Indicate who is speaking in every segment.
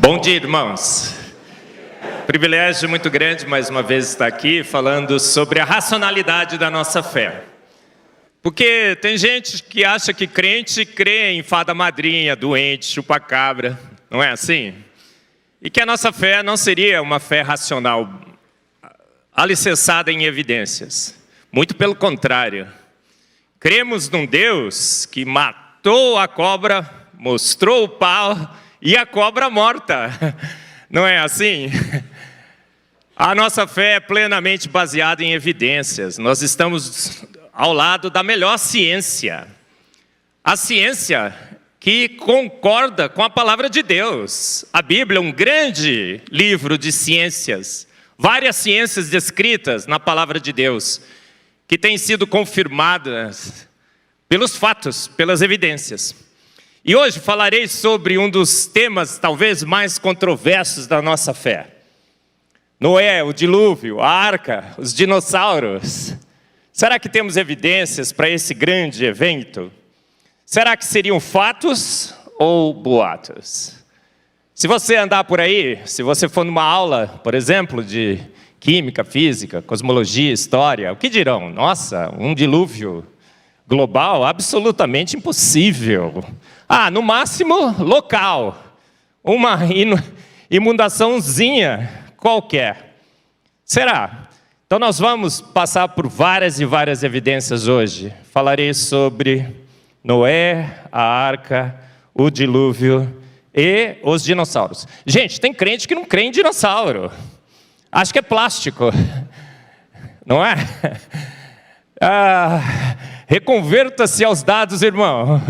Speaker 1: Bom dia, irmãos. Privilégio muito grande, mais uma vez, estar aqui falando sobre a racionalidade da nossa fé. Porque tem gente que acha que crente crê em fada madrinha, doente, chupa-cabra, não é assim? E que a nossa fé não seria uma fé racional, alicerçada em evidências. Muito pelo contrário. Cremos num Deus que matou a cobra, mostrou o pau e a cobra morta. Não é assim? A nossa fé é plenamente baseada em evidências. Nós estamos ao lado da melhor ciência. A ciência que concorda com a palavra de Deus. A Bíblia é um grande livro de ciências. Várias ciências descritas na palavra de Deus, que têm sido confirmadas pelos fatos, pelas evidências. E hoje falarei sobre um dos temas talvez mais controversos da nossa fé. Noé, o dilúvio, a arca, os dinossauros. Será que temos evidências para esse grande evento? Será que seriam fatos ou boatos? Se você andar por aí, se você for numa aula, por exemplo, de química, física, cosmologia, história, o que dirão? Nossa, um dilúvio global? Absolutamente impossível. No máximo, local. Uma inundaçãozinha qualquer. Será? Então nós vamos passar por várias e várias evidências hoje. Falarei sobre Noé, a arca, o dilúvio e os dinossauros. Gente, tem crente que não crê em dinossauro. Acho que é plástico. Não é? Reconverta-se aos dados, irmão.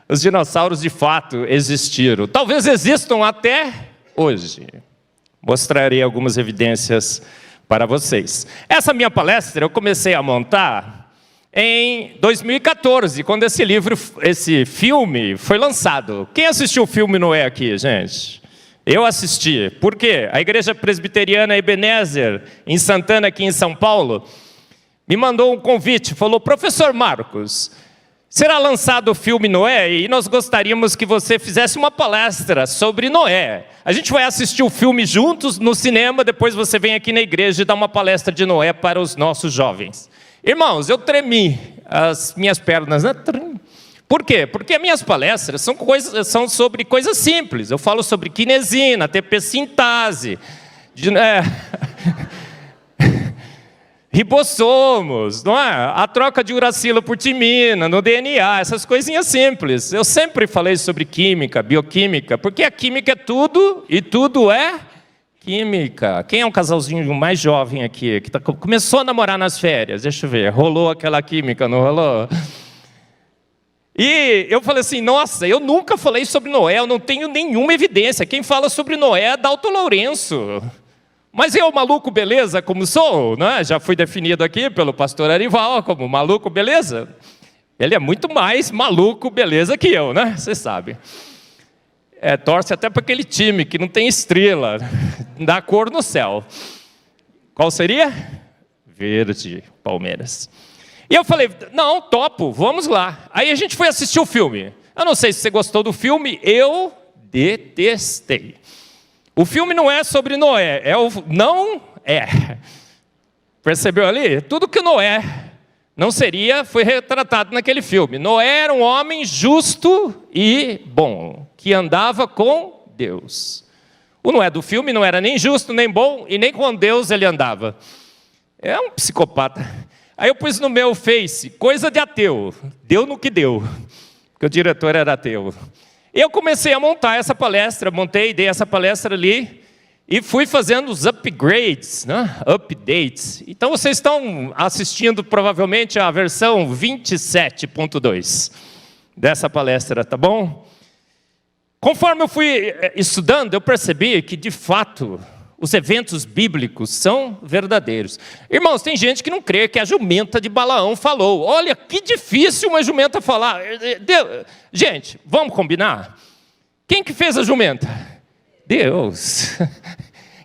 Speaker 1: Os dinossauros de fato existiram. Talvez existam até hoje. Mostrarei algumas evidências para vocês. Essa minha palestra eu comecei a montar em 2014, quando esse filme foi lançado. Quem assistiu o filme Noé aqui, gente? Eu assisti. Por quê? A Igreja Presbiteriana Ebenezer, em Santana, aqui em São Paulo, me mandou um convite. Falou, professor Marcos, será lançado o filme Noé e nós gostaríamos que você fizesse uma palestra sobre Noé. A gente vai assistir o filme juntos no cinema, depois você vem aqui na igreja e dá uma palestra de Noé para os nossos jovens. Irmãos, eu tremi as minhas pernas, né? Por quê? Porque minhas palestras são sobre coisas simples. Eu falo sobre quinesina, TP-sintase, ribossomos, não é? A troca de uracilo por timina no DNA, essas coisinhas simples. Eu sempre falei sobre química, bioquímica, porque a química é tudo e tudo é química. Quem é um casalzinho mais jovem aqui, que começou a namorar nas férias? Deixa eu ver, rolou aquela química, não rolou? E eu falei assim, nossa, eu nunca falei sobre Noé, eu não tenho nenhuma evidência. Quem fala sobre Noé é Dalton Lourenço. Mas eu, maluco beleza, como sou, né? Já fui definido aqui pelo pastor Arival como maluco beleza. Ele é muito mais maluco beleza que eu, né? Você sabe. Torce até para aquele time que não tem estrela, dá cor no céu. Qual seria? Verde, Palmeiras. E eu falei, não, topo, vamos lá. Aí a gente foi assistir o filme. Eu não sei se você gostou do filme, eu detestei. O filme não é sobre Noé, não é. Percebeu ali? Tudo que Noé não seria, foi retratado naquele filme. Noé era um homem justo e bom, que andava com Deus. O Noé do filme não era nem justo, nem bom, e nem com Deus ele andava. É um psicopata. Aí eu pus no meu Face, coisa de ateu. Deu no que deu, porque o diretor era ateu. Eu comecei a montar essa palestra, dei essa palestra ali, e fui fazendo os upgrades, né? Updates. Então vocês estão assistindo provavelmente a versão 27.2 dessa palestra, tá bom? Conforme eu fui estudando, eu percebi que de fato os eventos bíblicos são verdadeiros. Irmãos, tem gente que não crê que a jumenta de Balaão falou. Olha, que difícil uma jumenta falar. Gente, vamos combinar? Quem que fez a jumenta? Deus.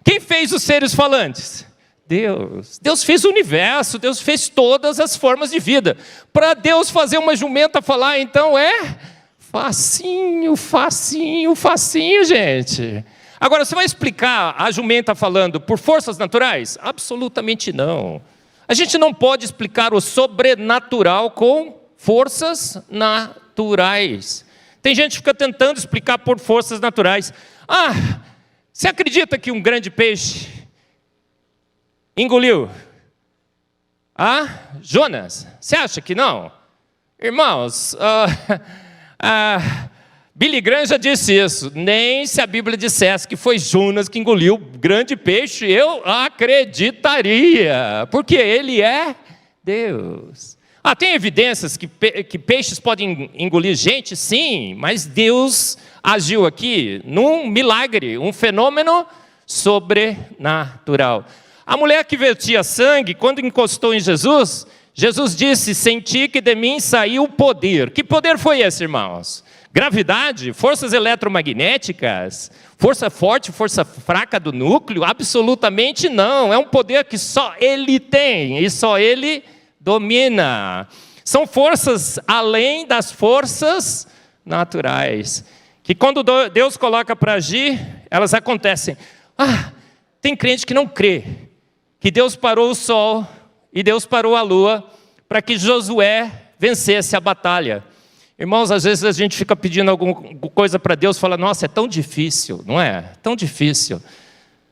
Speaker 1: Quem fez os seres falantes? Deus. Deus fez o universo, Deus fez todas as formas de vida. Para Deus fazer uma jumenta falar, então é facinho, facinho, facinho, gente. Agora, você vai explicar a jumenta falando por forças naturais? Absolutamente não. A gente não pode explicar o sobrenatural com forças naturais. Tem gente que fica tentando explicar por forças naturais. Você acredita que um grande peixe engoliu Jonas? Você acha que não? Irmãos, Billy Graham já disse isso. Nem se a Bíblia dissesse que foi Jonas que engoliu o grande peixe, eu acreditaria, porque ele é Deus. Tem evidências que peixes podem engolir gente? Sim, mas Deus agiu aqui num milagre, um fenômeno sobrenatural. A mulher que vertia sangue, quando encostou em Jesus, Jesus disse: senti que de mim saiu poder. Que poder foi esse, irmãos? Gravidade? Forças eletromagnéticas? Força forte, força fraca do núcleo? Absolutamente não. É um poder que só Ele tem e só Ele domina. São forças além das forças naturais, que quando Deus coloca para agir, elas acontecem. Tem crente que não crê que Deus parou o sol e Deus parou a lua para que Josué vencesse a batalha. Irmãos, às vezes a gente fica pedindo alguma coisa para Deus, fala: nossa, é tão difícil, não é? Tão difícil.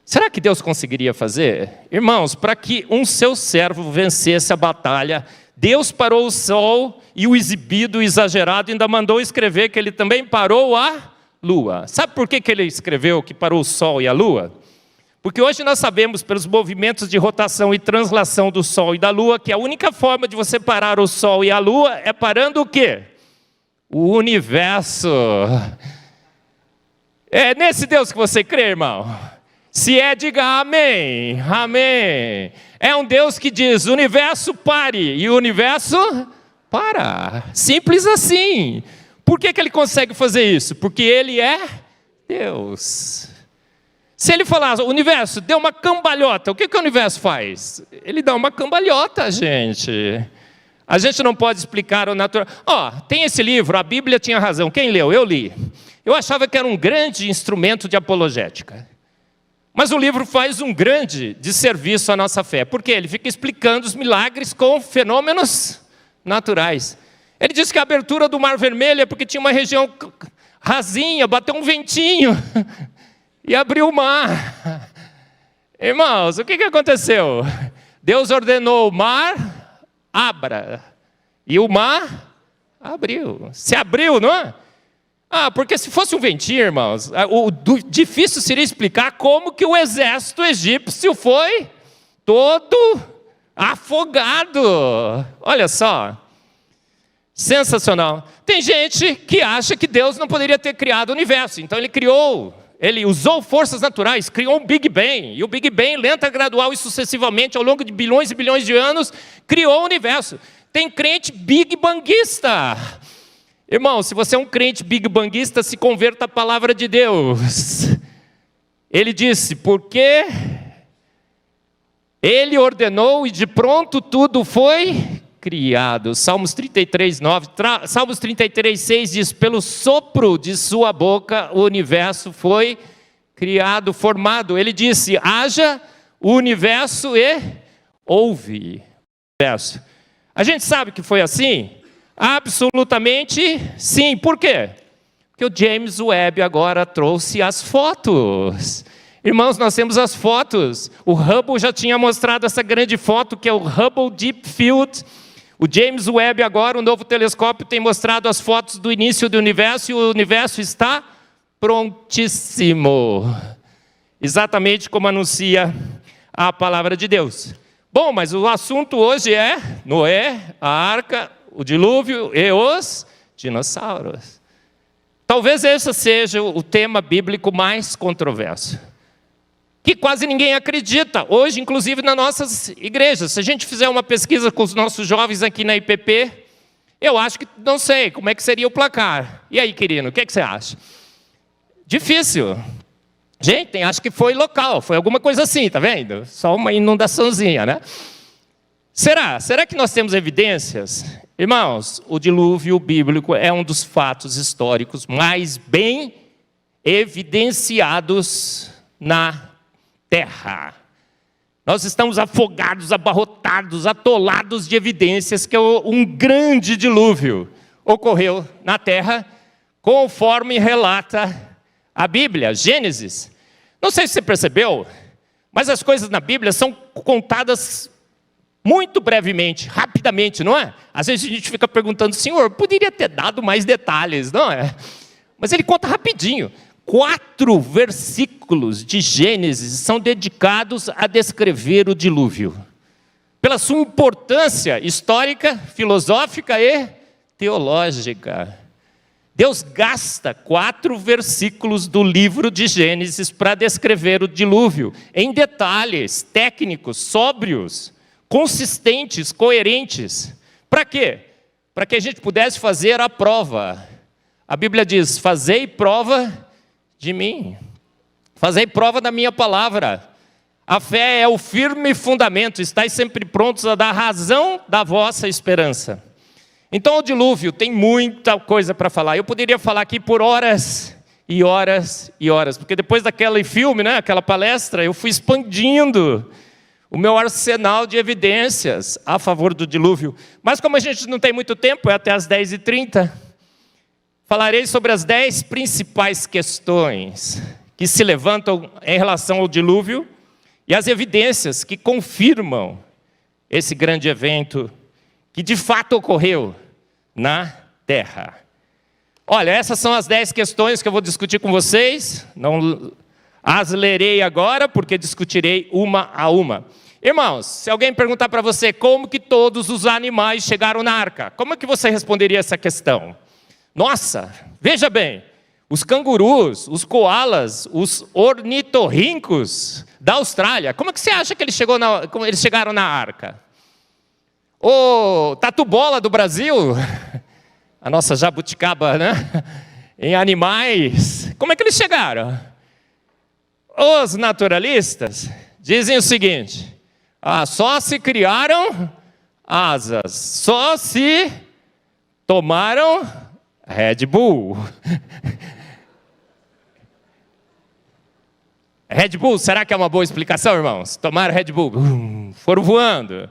Speaker 1: Será que Deus conseguiria fazer? Irmãos, para que um seu servo vencesse a batalha, Deus parou o sol e o exibido, o exagerado, ainda mandou escrever que ele também parou a lua. Sabe por que ele escreveu que parou o sol e a lua? Porque hoje nós sabemos, pelos movimentos de rotação e translação do sol e da lua, que a única forma de você parar o sol e a lua é parando o quê? O universo. É nesse Deus que você crê, irmão? Se é, diga amém, amém. É um Deus que diz: universo pare, e o universo para. Simples assim. Por que ele consegue fazer isso? Porque Ele é Deus. Se Ele falar: universo, dê uma cambalhota, o que o universo faz? Ele dá uma cambalhota, gente. A gente não pode explicar o natural. Tem esse livro, A Bíblia Tinha Razão. Quem leu? Eu li. Eu achava que era um grande instrumento de apologética. Mas o livro faz um grande desserviço à nossa fé. Por quê? Ele fica explicando os milagres com fenômenos naturais. Ele diz que a abertura do Mar Vermelho é porque tinha uma região rasinha, bateu um ventinho e abriu o mar. Irmãos, o que aconteceu? Deus ordenou o mar, abra. E o mar abriu. Se abriu, não é? Porque se fosse um ventinho, irmãos, o difícil seria explicar como que o exército egípcio foi todo afogado. Olha só, sensacional. Tem gente que acha que Deus não poderia ter criado o universo, então ele usou forças naturais, criou um Big Bang, e o Big Bang, lenta, gradual e sucessivamente, ao longo de bilhões e bilhões de anos, criou o universo. Tem crente Big Banguista. Irmão, se você é um crente Big Banguista, se converta à palavra de Deus. Ele disse: porque Ele ordenou e de pronto tudo foi criado. Salmos 33, 9, Salmos 33, 6 diz: pelo sopro de sua boca o universo foi criado, formado. Ele disse: haja o universo e houve o universo. A gente sabe que foi assim? Absolutamente sim. Por quê? Porque o James Webb agora trouxe as fotos. Irmãos, nós temos as fotos. O Hubble já tinha mostrado essa grande foto, que é o Hubble Deep Field. O James Webb agora, o novo telescópio, tem mostrado as fotos do início do universo, e o universo está prontíssimo. Exatamente como anuncia a palavra de Deus. Bom, mas o assunto hoje é Noé, a arca, o dilúvio e os dinossauros. Talvez esse seja o tema bíblico mais controverso, que quase ninguém acredita, hoje inclusive nas nossas igrejas. Se a gente fizer uma pesquisa com os nossos jovens aqui na IPP, eu acho que, não sei, como é que seria o placar. E aí, querido, o que você acha? Difícil. Gente, acho que foi local, foi alguma coisa assim, tá vendo? Só uma inundaçãozinha, né? Será que nós temos evidências? Irmãos, o dilúvio bíblico é um dos fatos históricos mais bem evidenciados na terra. Nós estamos afogados, abarrotados, atolados de evidências que um grande dilúvio ocorreu na terra, conforme relata a Bíblia, Gênesis. Não sei se você percebeu, mas as coisas na Bíblia são contadas muito brevemente, rapidamente, não é? Às vezes a gente fica perguntando, Senhor, poderia ter dado mais detalhes, não é? Mas ele conta rapidinho. 4 versículos de Gênesis são dedicados a descrever o dilúvio, pela sua importância histórica, filosófica e teológica. Deus gasta 4 versículos do livro de Gênesis para descrever o dilúvio, em detalhes técnicos, sóbrios, consistentes, coerentes. Para quê? Para que a gente pudesse fazer a prova. A Bíblia diz, fazei prova de mim, fazei prova da minha palavra. A fé é o firme fundamento, estáis sempre prontos a dar razão da vossa esperança. Então o dilúvio tem muita coisa para falar. Eu poderia falar aqui por horas e horas e horas, porque depois daquele filme, né, aquela palestra, eu fui expandindo o meu arsenal de evidências a favor do dilúvio. Mas como a gente não tem muito tempo, é até as 10h30, falarei sobre as 10 principais questões que se levantam em relação ao dilúvio e as evidências que confirmam esse grande evento que de fato ocorreu na terra. Olha, essas são as 10 questões que eu vou discutir com vocês. Não as lerei agora, porque discutirei uma a uma. Irmãos, se alguém perguntar para você como que todos os animais chegaram na arca, como é que você responderia essa questão? Nossa, veja bem, os cangurus, os koalas, os ornitorrincos da Austrália, como é que você acha que eles chegaram na arca? O tatu-bola do Brasil, a nossa jabuticaba, né? Em animais, como é que eles chegaram? Os naturalistas dizem o seguinte, só se criaram asas, só se tomaram Red Bull. Red Bull, será que é uma boa explicação, irmãos? Tomaram Red Bull, foram voando.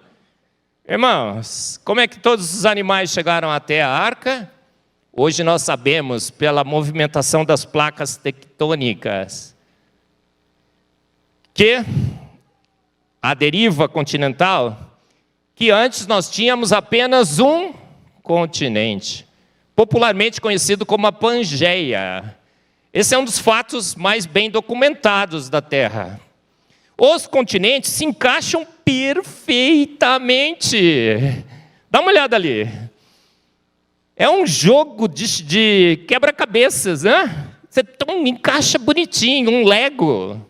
Speaker 1: Irmãos, como é que todos os animais chegaram até a arca? Hoje nós sabemos pela movimentação das placas tectônicas que a deriva continental, que antes nós tínhamos apenas um continente, popularmente conhecido como a Pangeia. Esse é um dos fatos mais bem documentados da Terra. Os continentes se encaixam perfeitamente. Dá uma olhada ali. É um jogo de quebra-cabeças, né? Você encaixa bonitinho, um Lego.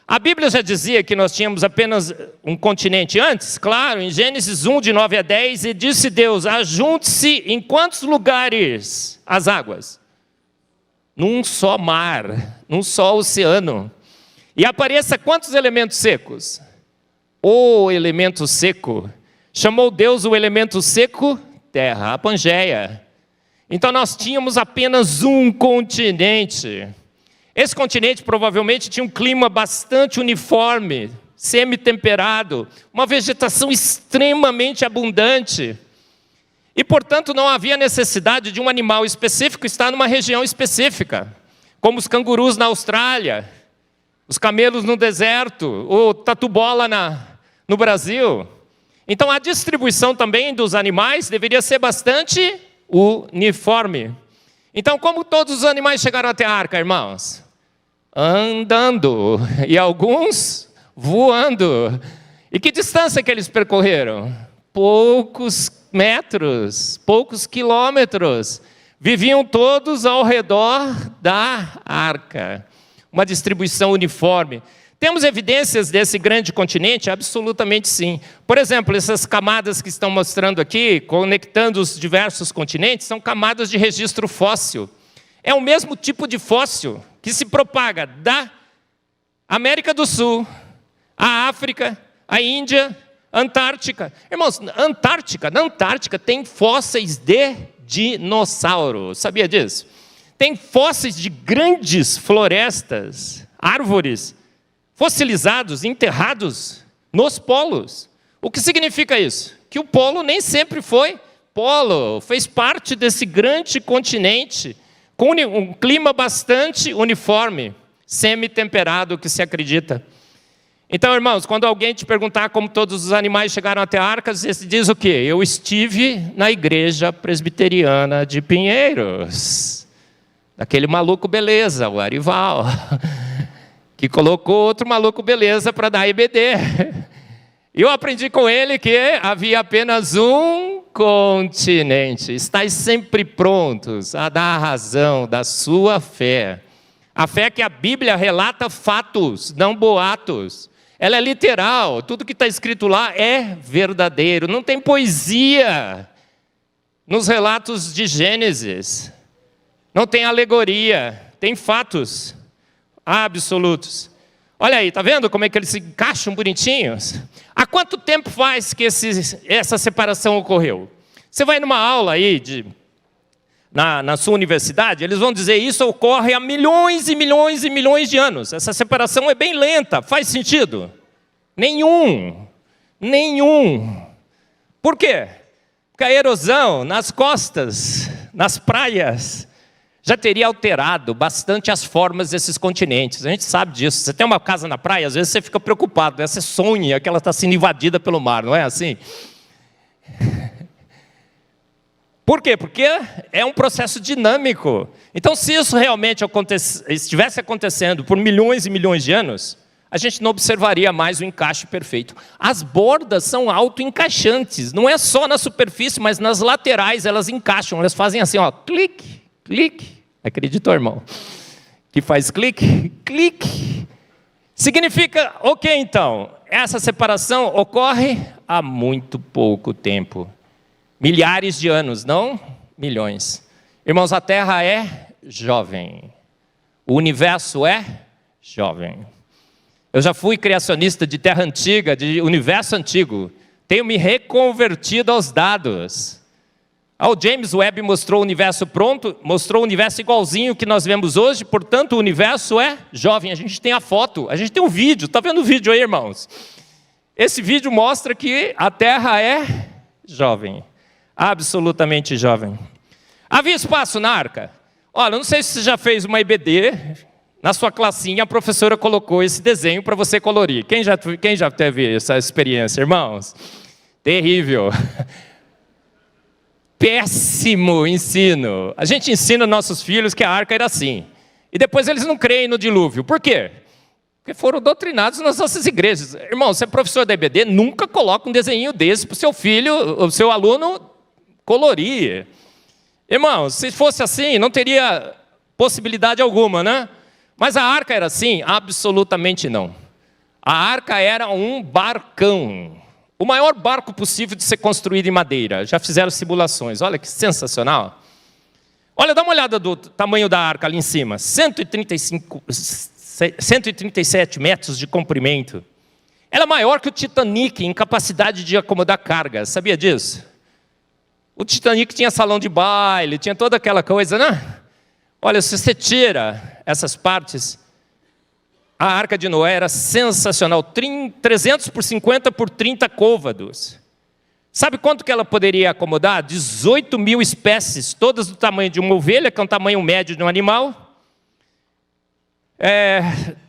Speaker 1: A Bíblia já dizia que nós tínhamos apenas um continente antes, claro, em Gênesis 1, de 9 a 10, e disse Deus, ajunte-se em quantos lugares as águas? Num só mar, num só oceano. E apareça quantos elementos secos? O elemento seco. Chamou Deus o elemento seco? Terra, a Pangeia. Então nós tínhamos apenas um continente. Esse continente provavelmente tinha um clima bastante uniforme, semi-temperado, uma vegetação extremamente abundante. E, portanto, não havia necessidade de um animal específico estar numa região específica, como os cangurus na Austrália, os camelos no deserto, o tatu-bola no Brasil. Então, a distribuição também dos animais deveria ser bastante uniforme. Então, como todos os animais chegaram até a arca, irmãos? Andando, e alguns voando. E que distância que eles percorreram? Poucos metros, poucos quilômetros. Viviam todos ao redor da arca. Uma distribuição uniforme. Temos evidências desse grande continente? Absolutamente sim. Por exemplo, essas camadas que estão mostrando aqui, conectando os diversos continentes, são camadas de registro fóssil. É o mesmo tipo de fóssil que se propaga da América do Sul, a África, a Índia, a Antártica. Irmãos, na Antártica tem fósseis de dinossauro. Sabia disso? Tem fósseis de grandes florestas, árvores, fossilizados, enterrados nos polos. O que significa isso? Que o polo nem sempre foi polo, fez parte desse grande continente, com um clima bastante uniforme, semi-temperado, que se acredita. Então, irmãos, quando alguém te perguntar como todos os animais chegaram até a arca, você diz o quê? Eu estive na igreja presbiteriana de Pinheiros. Daquele maluco beleza, o Arival, que colocou outro maluco beleza para dar EBD. E eu aprendi com ele que havia apenas um continente. Estais sempre prontos a dar a razão da sua fé. A fé que a Bíblia relata fatos, não boatos. Ela é literal, tudo que está escrito lá é verdadeiro. Não tem poesia nos relatos de Gênesis. Não tem alegoria, tem fatos absolutos. Olha aí, tá vendo como é que eles se encaixam bonitinhos? Há quanto tempo faz que essa separação ocorreu? Você vai numa aula aí na sua universidade, eles vão dizer isso ocorre há milhões e milhões e milhões de anos. Essa separação é bem lenta, faz sentido? Nenhum. Por quê? Porque a erosão nas costas, nas praias, já teria alterado bastante as formas desses continentes. A gente sabe disso. Você tem uma casa na praia, às vezes você fica preocupado, né? Você sonha que ela está sendo invadida pelo mar, não é assim? Por quê? Porque é um processo dinâmico. Então, se isso realmente estivesse acontecendo por milhões e milhões de anos, a gente não observaria mais o encaixe perfeito. As bordas são auto-encaixantes. Não é só na superfície, mas nas laterais elas encaixam. Elas fazem assim, ó, clique, clique. Acreditou, irmão? Que faz clique, clique. Significa, ok, então, essa separação ocorre há muito pouco tempo. Milhares de anos, não milhões. Irmãos, a Terra é jovem. O universo é jovem. Eu já fui criacionista de terra antiga, de universo antigo. Tenho me reconvertido aos dados. O James Webb mostrou o universo pronto, mostrou o universo igualzinho que nós vemos hoje, portanto o universo é jovem. A gente tem a foto, a gente tem um vídeo, está vendo o vídeo aí, irmãos? Esse vídeo mostra que a Terra é jovem, absolutamente jovem. Havia espaço na arca? Olha, não sei se você já fez uma EBD, na sua classinha a professora colocou esse desenho para você colorir. Quem já teve essa experiência, irmãos? Terrível. Péssimo ensino. A gente ensina nossos filhos que a arca era assim. E depois eles não creem no dilúvio. Por quê? Porque foram doutrinados nas nossas igrejas. Irmão, você é professor da EBD, nunca coloca um desenho desse para o seu filho, o seu aluno colorir. Irmão, se fosse assim, não teria possibilidade alguma, né? Mas a arca era assim? Absolutamente não. A arca era um barcão. O maior barco possível de ser construído em madeira. Já fizeram simulações. Olha que sensacional. Olha, dá uma olhada do tamanho da arca ali em cima. 137 metros de comprimento. Ela é maior que o Titanic em capacidade de acomodar carga. Sabia disso? O Titanic tinha salão de baile, tinha toda aquela coisa, né? Olha, se você tira essas partes, a Arca de Noé era sensacional, 300 por 50 por 30 côvados. Sabe quanto que ela poderia acomodar? 18 mil espécies, todas do tamanho de uma ovelha, que é um tamanho médio de um animal.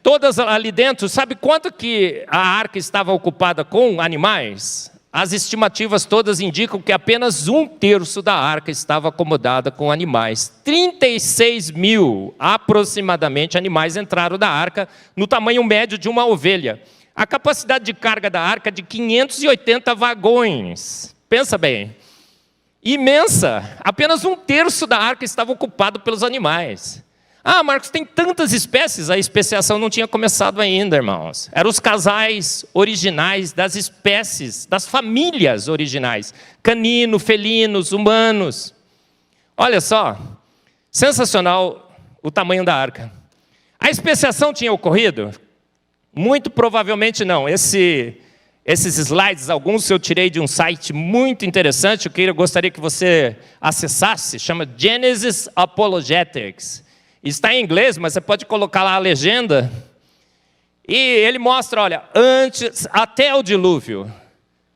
Speaker 1: Todas ali dentro, sabe quanto que a arca estava ocupada com animais? As estimativas todas indicam que apenas 1/3 da arca estava acomodada com animais. 36 mil, aproximadamente, animais entraram da arca no tamanho médio de uma ovelha. A capacidade de carga da arca é de 580 vagões. Pensa bem. Imensa. Apenas 1/3 da arca estava ocupado pelos animais. Ah, Marcos, tem tantas espécies. A especiação não tinha começado ainda, irmãos. Eram os casais originais das espécies, das famílias originais. Canino, felinos, humanos. Olha só, sensacional o tamanho da arca. A especiação tinha ocorrido? Muito provavelmente não. Esse Esses slides, alguns eu tirei de um site muito interessante, que eu gostaria que você acessasse, chama Genesis Apologetics. Está em inglês, mas você pode colocar lá a legenda. E ele mostra, olha, antes, até o dilúvio,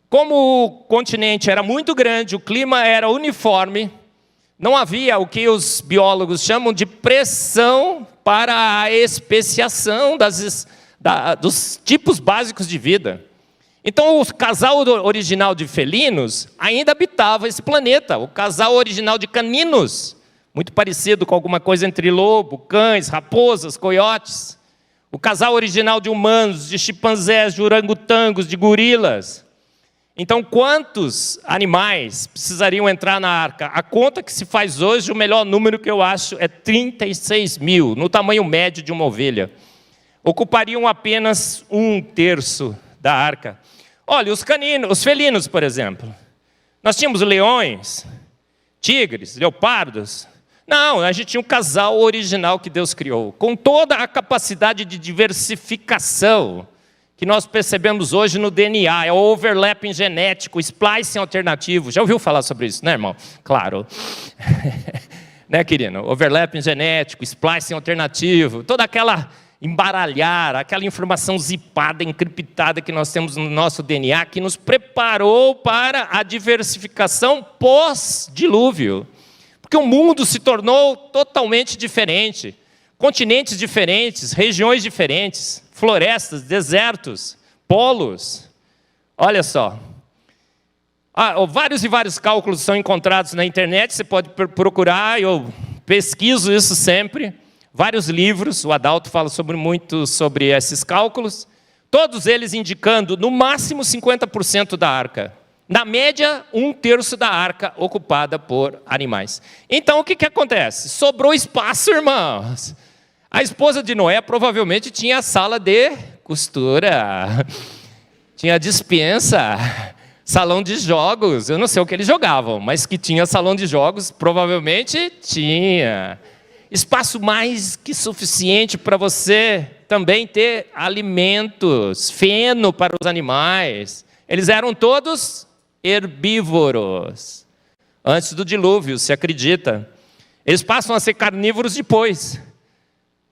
Speaker 1: como o continente era muito grande, o clima era uniforme, não havia o que os biólogos chamam de pressão para a especiação dos tipos básicos de vida. Então, o casal original de felinos ainda habitava esse planeta. O casal original de caninos, muito parecido com alguma coisa entre lobo, cães, raposas, coiotes. O casal original de humanos, de chimpanzés, de orangotangos, de gorilas. Então, quantos animais precisariam entrar na arca? A conta que se faz hoje, o melhor número que eu acho é 36 mil, no tamanho médio de uma ovelha. Ocupariam apenas 1/3 da arca. Olha, os felinos, por exemplo. Nós tínhamos leões, tigres, leopardos. Não, a gente tinha um casal original que Deus criou, com toda a capacidade de diversificação que nós percebemos hoje no DNA, é o overlapping genético, o splicing alternativo. Já ouviu falar sobre isso, né, irmão? Claro. Né, querido? Overlapping genético, splicing alternativo, toda aquela embaralhar, aquela informação zipada, encriptada que nós temos no nosso DNA, que nos preparou para a diversificação pós-dilúvio. Porque o mundo se tornou totalmente diferente. Continentes diferentes, regiões diferentes, florestas, desertos, polos. Olha só. Vários e vários cálculos são encontrados na internet, você pode procurar, eu pesquiso isso sempre. Vários livros, o Adalto fala muito sobre esses cálculos, todos eles indicando no máximo 50% da arca. Na média, 1/3 da arca ocupada por animais. Então, o que acontece? Sobrou espaço, irmãos. A esposa de Noé provavelmente tinha a sala de costura, tinha despensa, salão de jogos. Eu não sei o que eles jogavam, mas que tinha salão de jogos, provavelmente tinha. Espaço mais que suficiente para você também ter alimentos, feno para os animais. Eles eram todos herbívoros. Antes do dilúvio, se acredita. Eles passam a ser carnívoros depois.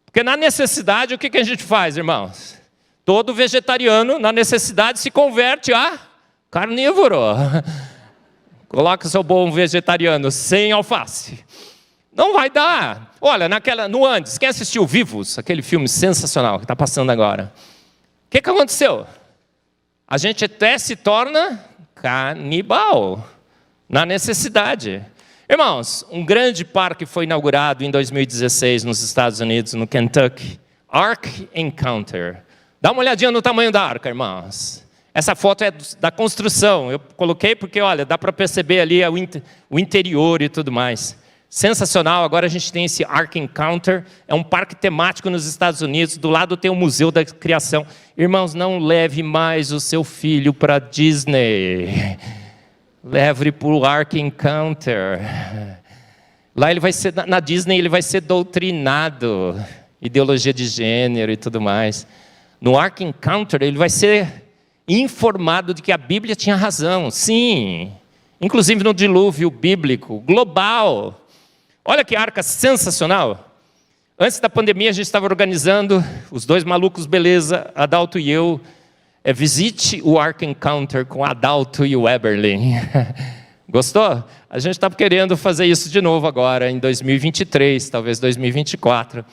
Speaker 1: Porque na necessidade, o que a gente faz, irmãos? Todo vegetariano, na necessidade, se converte a carnívoro. Coloca seu bom vegetariano sem alface. Não vai dar. Olha, no Andes, quem assistiu Vivos, aquele filme sensacional que está passando agora? O que aconteceu? A gente até se torna canibal, na necessidade. Irmãos, um grande parque foi inaugurado em 2016 nos Estados Unidos, no Kentucky. Ark Encounter. Dá uma olhadinha no tamanho da arca, irmãos. Essa foto é da construção. Eu coloquei porque, olha, dá para perceber ali o interior e tudo mais. Sensacional, agora a gente tem esse Ark Encounter, é um parque temático nos Estados Unidos, do lado tem o Museu da Criação. Irmãos, não leve mais o seu filho para Disney, leve-o para o Ark Encounter. Lá ele vai ser, na Disney ele vai ser doutrinado, ideologia de gênero e tudo mais. No Ark Encounter ele vai ser informado de que a Bíblia tinha razão, sim, inclusive no dilúvio bíblico, global. Olha que arca sensacional. Antes da pandemia, a gente estava organizando, os dois malucos, beleza, Adalto e eu, visite o Ark Encounter com Adalto e o Eberlin. Gostou? A gente está querendo fazer isso de novo agora, em 2023, talvez 2024.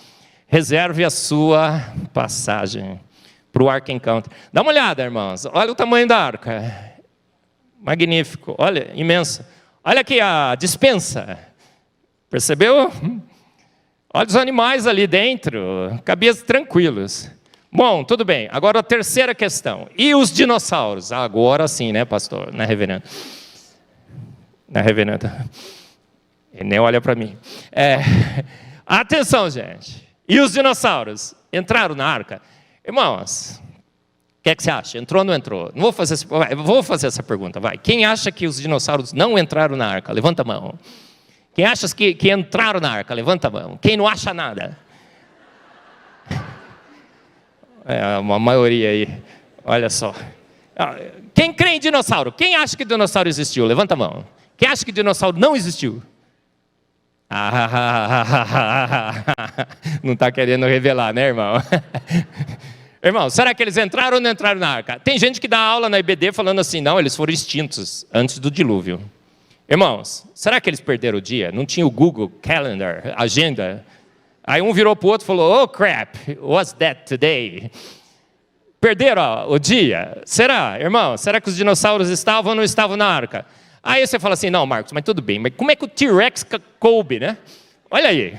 Speaker 1: Reserve a sua passagem para o Ark Encounter. Dá uma olhada, irmãos. Olha o tamanho da arca. Magnífico. Olha, imensa. Olha aqui a despensa. Percebeu? Olha os animais ali dentro, cabiam tranquilos. Bom, tudo bem. Agora a terceira questão. E os dinossauros? Agora sim, né, pastor? Né, reverendo? Né, reverendo? Ele nem olha para mim. Atenção, gente. E os dinossauros? Entraram na arca? Irmãos, o que você acha? Entrou ou não entrou? Não vou fazer essa pergunta, vai. Quem acha que os dinossauros não entraram na arca? Levanta a mão. Quem acha que entraram na arca? Levanta a mão. Quem não acha nada? Uma maioria aí. Olha só. Quem crê em dinossauro? Quem acha que dinossauro existiu? Levanta a mão. Quem acha que dinossauro não existiu? Não está querendo revelar, né, irmão? Irmão, será que eles entraram ou não entraram na arca? Tem gente que dá aula na IBD falando assim, não, eles foram extintos antes do dilúvio. Irmãos, será que eles perderam o dia? Não tinha o Google Calendar, agenda? Aí um virou para o outro e falou, oh crap, what's that today? Perderam o dia? Será, irmão? Será que os dinossauros estavam ou não estavam na arca? Aí você fala assim, não, Marcos, mas tudo bem, mas como é que o T-Rex coube, né? Olha aí.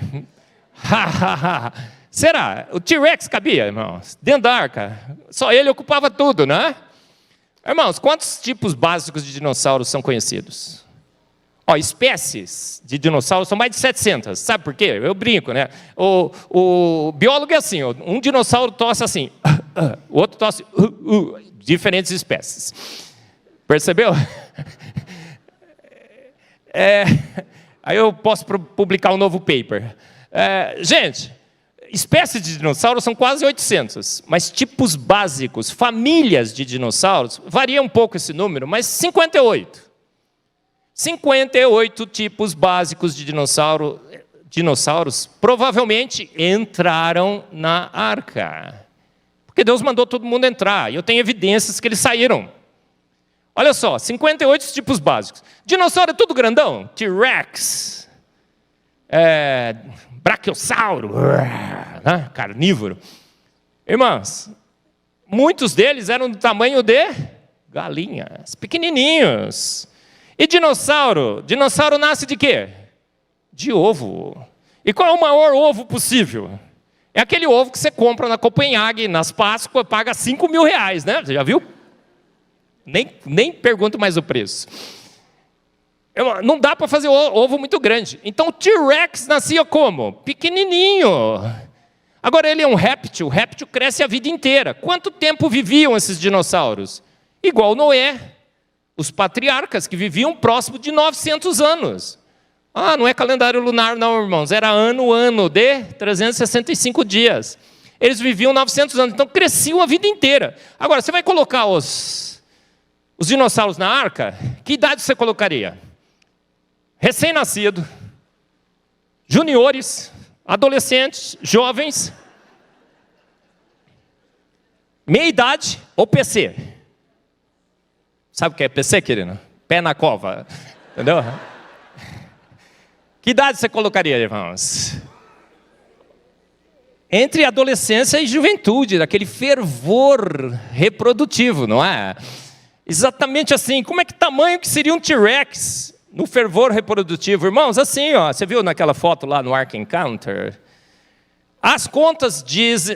Speaker 1: Será? O T-Rex cabia, irmãos, dentro da arca? Só ele ocupava tudo, né? Irmãos, quantos tipos básicos de dinossauros são conhecidos? Espécies de dinossauros são mais de 700. Sabe por quê? Eu brinco, né? O biólogo é assim, um dinossauro tosse assim, o outro tosse, diferentes espécies. Percebeu? Aí eu posso publicar um novo paper. Gente, espécies de dinossauros são quase 800, mas tipos básicos, famílias de dinossauros, varia um pouco esse número, mas 58. 58 tipos básicos de dinossauros provavelmente entraram na arca. Porque Deus mandou todo mundo entrar, e eu tenho evidências que eles saíram. Olha só, 58 tipos básicos. Dinossauro é tudo grandão? T-Rex, Brachiosauro, carnívoro. Irmãos, muitos deles eram do tamanho de galinhas, pequenininhos. E dinossauro? Dinossauro nasce de quê? De ovo. E qual é o maior ovo possível? É aquele ovo que você compra na Copenhague, nas Páscoas, paga R$5.000, né? Você já viu? Nem pergunto mais o preço. Não dá para fazer ovo muito grande. Então o T-Rex nascia como? Pequenininho. Agora ele é um réptil. O réptil cresce a vida inteira. Quanto tempo viviam esses dinossauros? Igual Noé. Os patriarcas que viviam próximo de 900 anos. Não é calendário lunar não, irmãos. Era ano de 365 dias. Eles viviam 900 anos, então cresciam a vida inteira. Agora, você vai colocar os dinossauros na arca? Que idade você colocaria? Recém-nascido, juniores, adolescentes, jovens, meia-idade ou PC? Sabe o que é PC, querido? Pé na cova, entendeu? Que idade você colocaria, irmãos? Entre adolescência e juventude, daquele fervor reprodutivo, não é? Exatamente assim. Como é que tamanho que seria um T-Rex no fervor reprodutivo? Irmãos, assim, você viu naquela foto lá no Ark Encounter? As contas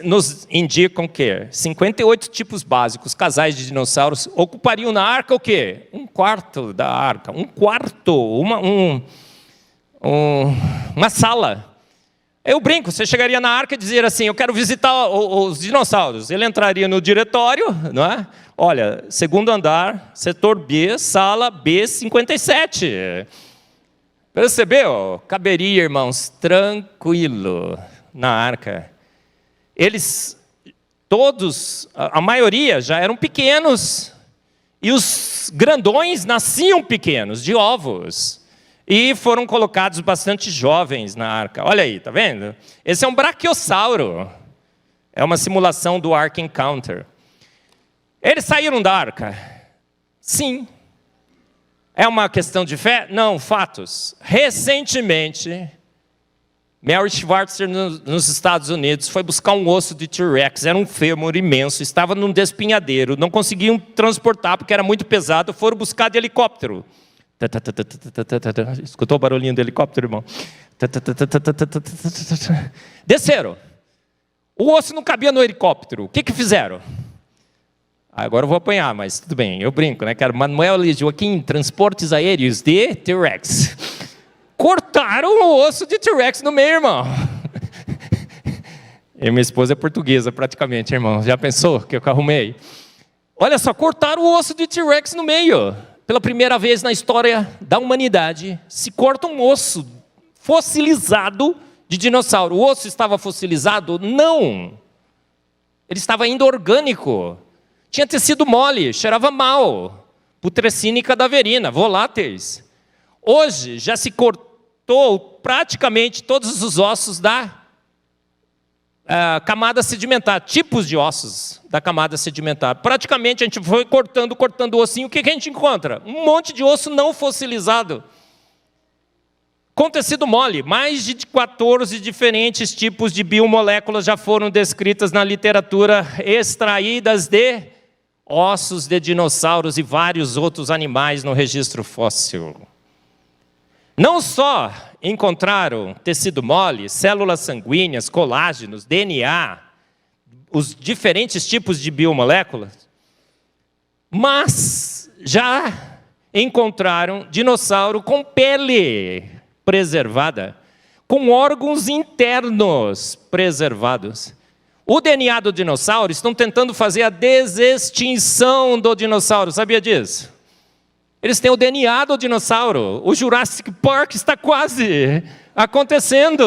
Speaker 1: nos indicam que 58 tipos básicos, casais de dinossauros, ocupariam na arca o quê? Um quarto da arca. Um quarto, uma sala. Eu brinco, você chegaria na arca e dizer assim, eu quero visitar os dinossauros. Ele entraria no diretório, não é? Olha, segundo andar, setor B, sala B57. Percebeu? Caberia, irmãos, tranquilo na arca. Eles, todos, a maioria já eram pequenos. E os grandões nasciam pequenos, de ovos. E foram colocados bastante jovens na arca. Olha aí, tá vendo? Esse é um brachiosauro. É uma simulação do Ark Encounter. Eles saíram da arca? Sim. É uma questão de fé? Não, fatos. Recentemente, Mary Schweitzer, nos Estados Unidos, foi buscar um osso de T-Rex. Era um fêmur imenso, estava num despenhadeiro. Não conseguiam transportar porque era muito pesado. Foram buscar de helicóptero. Escutou o barulhinho do helicóptero, irmão? Desceram. O osso não cabia no helicóptero. O que fizeram? Agora eu vou apanhar, mas tudo bem. Eu brinco, né, cara? Manuel e Joaquim, transportes aéreos de T-Rex. Cortaram o osso de T-Rex no meio, irmão. E minha esposa é portuguesa, praticamente, irmão. Já pensou que eu arrumei? Olha só, cortaram o osso de T-Rex no meio. Pela primeira vez na história da humanidade, se corta um osso fossilizado de dinossauro. O osso estava fossilizado? Não. Ele estava ainda orgânico. Tinha tecido mole, cheirava mal. Putrescina e cadaverina, voláteis. Hoje já se cortou praticamente todos os ossos da camada sedimentar, tipos de ossos da camada sedimentar. Praticamente a gente foi cortando o ossinho, o que a gente encontra? Um monte de osso não fossilizado. Com tecido mole, mais de 14 diferentes tipos de biomoléculas já foram descritas na literatura, extraídas de ossos de dinossauros e vários outros animais no registro fóssil. Não só encontraram tecido mole, células sanguíneas, colágenos, DNA, os diferentes tipos de biomoléculas, mas já encontraram dinossauro com pele preservada, com órgãos internos preservados. O DNA do dinossauro estão tentando fazer a desextinção do dinossauro, sabia disso? Eles têm o DNA do dinossauro. O Jurassic Park está quase acontecendo.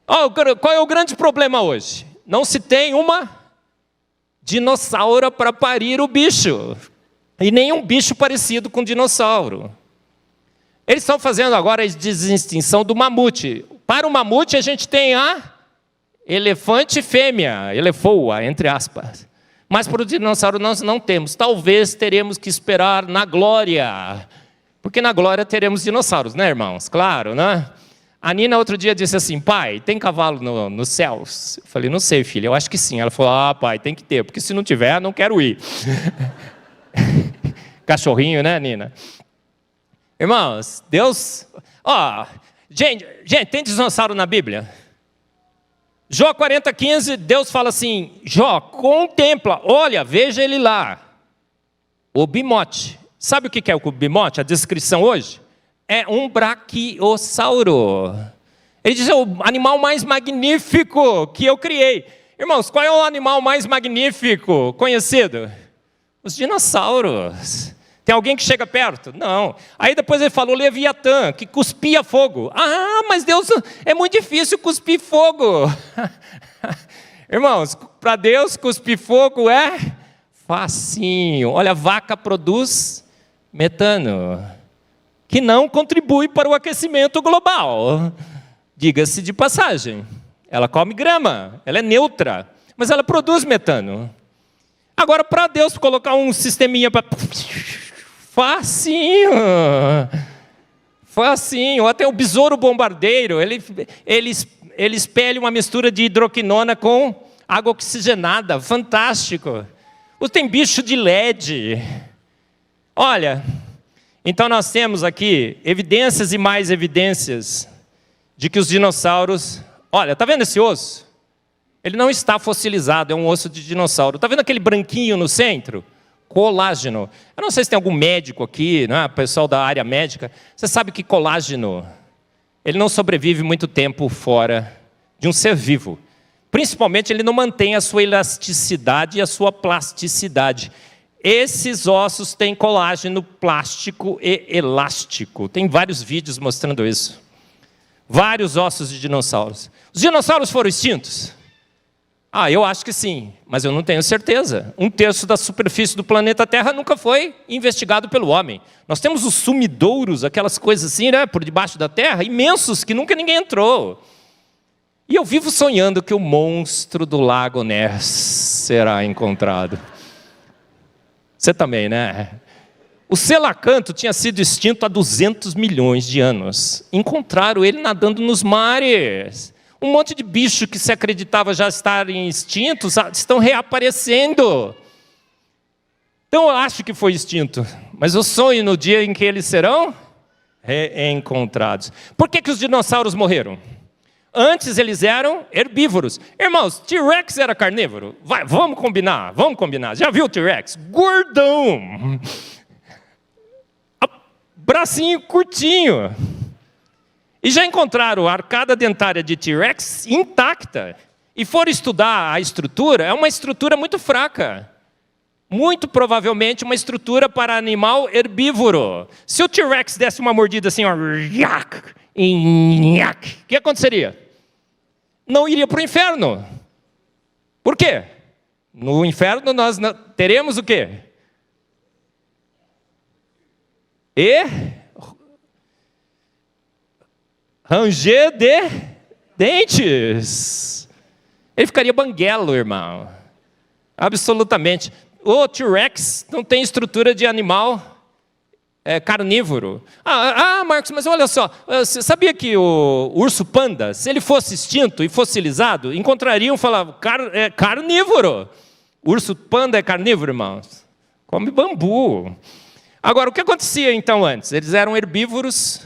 Speaker 1: Qual é o grande problema hoje? Não se tem uma dinossauro para parir o bicho. E nenhum bicho parecido com dinossauro. Eles estão fazendo agora a desextinção do mamute. Para o mamute a gente tem a elefante fêmea, elefoa, entre aspas. Mas para o dinossauro nós não temos. Talvez teremos que esperar na glória. Porque na glória teremos dinossauros, né, irmãos? Claro, né? A Nina outro dia disse assim, pai, tem cavalo nos céus? Eu falei, não sei, filha, eu acho que sim. Ela falou, pai, tem que ter, porque se não tiver, não quero ir. Cachorrinho, né, Nina? Irmãos, Deus... Gente, tem dinossauro na Bíblia? Jó 40:15, Deus fala assim, Jó, contempla, olha, veja ele lá. O bimote. Sabe o que é o bimote? A descrição hoje? É um braquiossauro. Ele diz, é o animal mais magnífico que eu criei. Irmãos, qual é o animal mais magnífico conhecido? Os dinossauros. Tem alguém que chega perto? Não. Aí depois ele falou Leviatã, que cuspia fogo. Mas Deus, é muito difícil cuspir fogo. Irmãos, para Deus cuspir fogo é facinho. Olha, a vaca produz metano, que não contribui para o aquecimento global. Diga-se de passagem. Ela come grama, ela é neutra, mas ela produz metano. Agora, para Deus colocar um sisteminha para... Facinho. Até o besouro bombardeiro, ele espelha uma mistura de hidroquinona com água oxigenada. Fantástico. Tem bicho de LED. Olha, então nós temos aqui evidências e mais evidências de que os dinossauros... Olha, está vendo esse osso? Ele não está fossilizado, é um osso de dinossauro. Está vendo aquele branquinho no centro? Colágeno. Eu não sei se tem algum médico aqui, né, pessoal da área médica. Você sabe que colágeno, ele não sobrevive muito tempo fora de um ser vivo. Principalmente, ele não mantém a sua elasticidade e a sua plasticidade. Esses ossos têm colágeno plástico e elástico. Tem vários vídeos mostrando isso. Vários ossos de dinossauros. Os dinossauros foram extintos? Eu acho que sim, mas eu não tenho certeza. 1/3 da superfície do planeta Terra nunca foi investigado pelo homem. Nós temos os sumidouros, aquelas coisas assim, né, por debaixo da terra, imensos, que nunca ninguém entrou. E eu vivo sonhando que o monstro do Lago Ness será encontrado. Você também, né? O selacanto tinha sido extinto há 200 milhões de anos. Encontraram ele nadando nos mares. Um monte de bicho que se acreditava já estarem extintos estão reaparecendo. Então eu acho que foi extinto. Mas eu sonho no dia em que eles serão reencontrados. Por que os dinossauros morreram? Antes eles eram herbívoros. Irmãos, T-Rex era carnívoro? Vamos combinar. Já viu o T-Rex? Gordão. Bracinho curtinho. E já encontraram a arcada dentária de T-Rex intacta. E foram estudar a estrutura, é uma estrutura muito fraca. Muito provavelmente uma estrutura para animal herbívoro. Se o T-Rex desse uma mordida assim, o que aconteceria? Não iria para o inferno. Por quê? No inferno nós teremos o quê? Ranger de dentes. Ele ficaria banguelo, irmão. Absolutamente. O T-Rex não tem estrutura de animal carnívoro. Marcos, mas olha só, você sabia que o urso panda, se ele fosse extinto e fossilizado, encontrariam, falavam, carnívoro. O urso panda é carnívoro, irmãos? Come bambu. Agora, o que acontecia então antes? Eles eram herbívoros,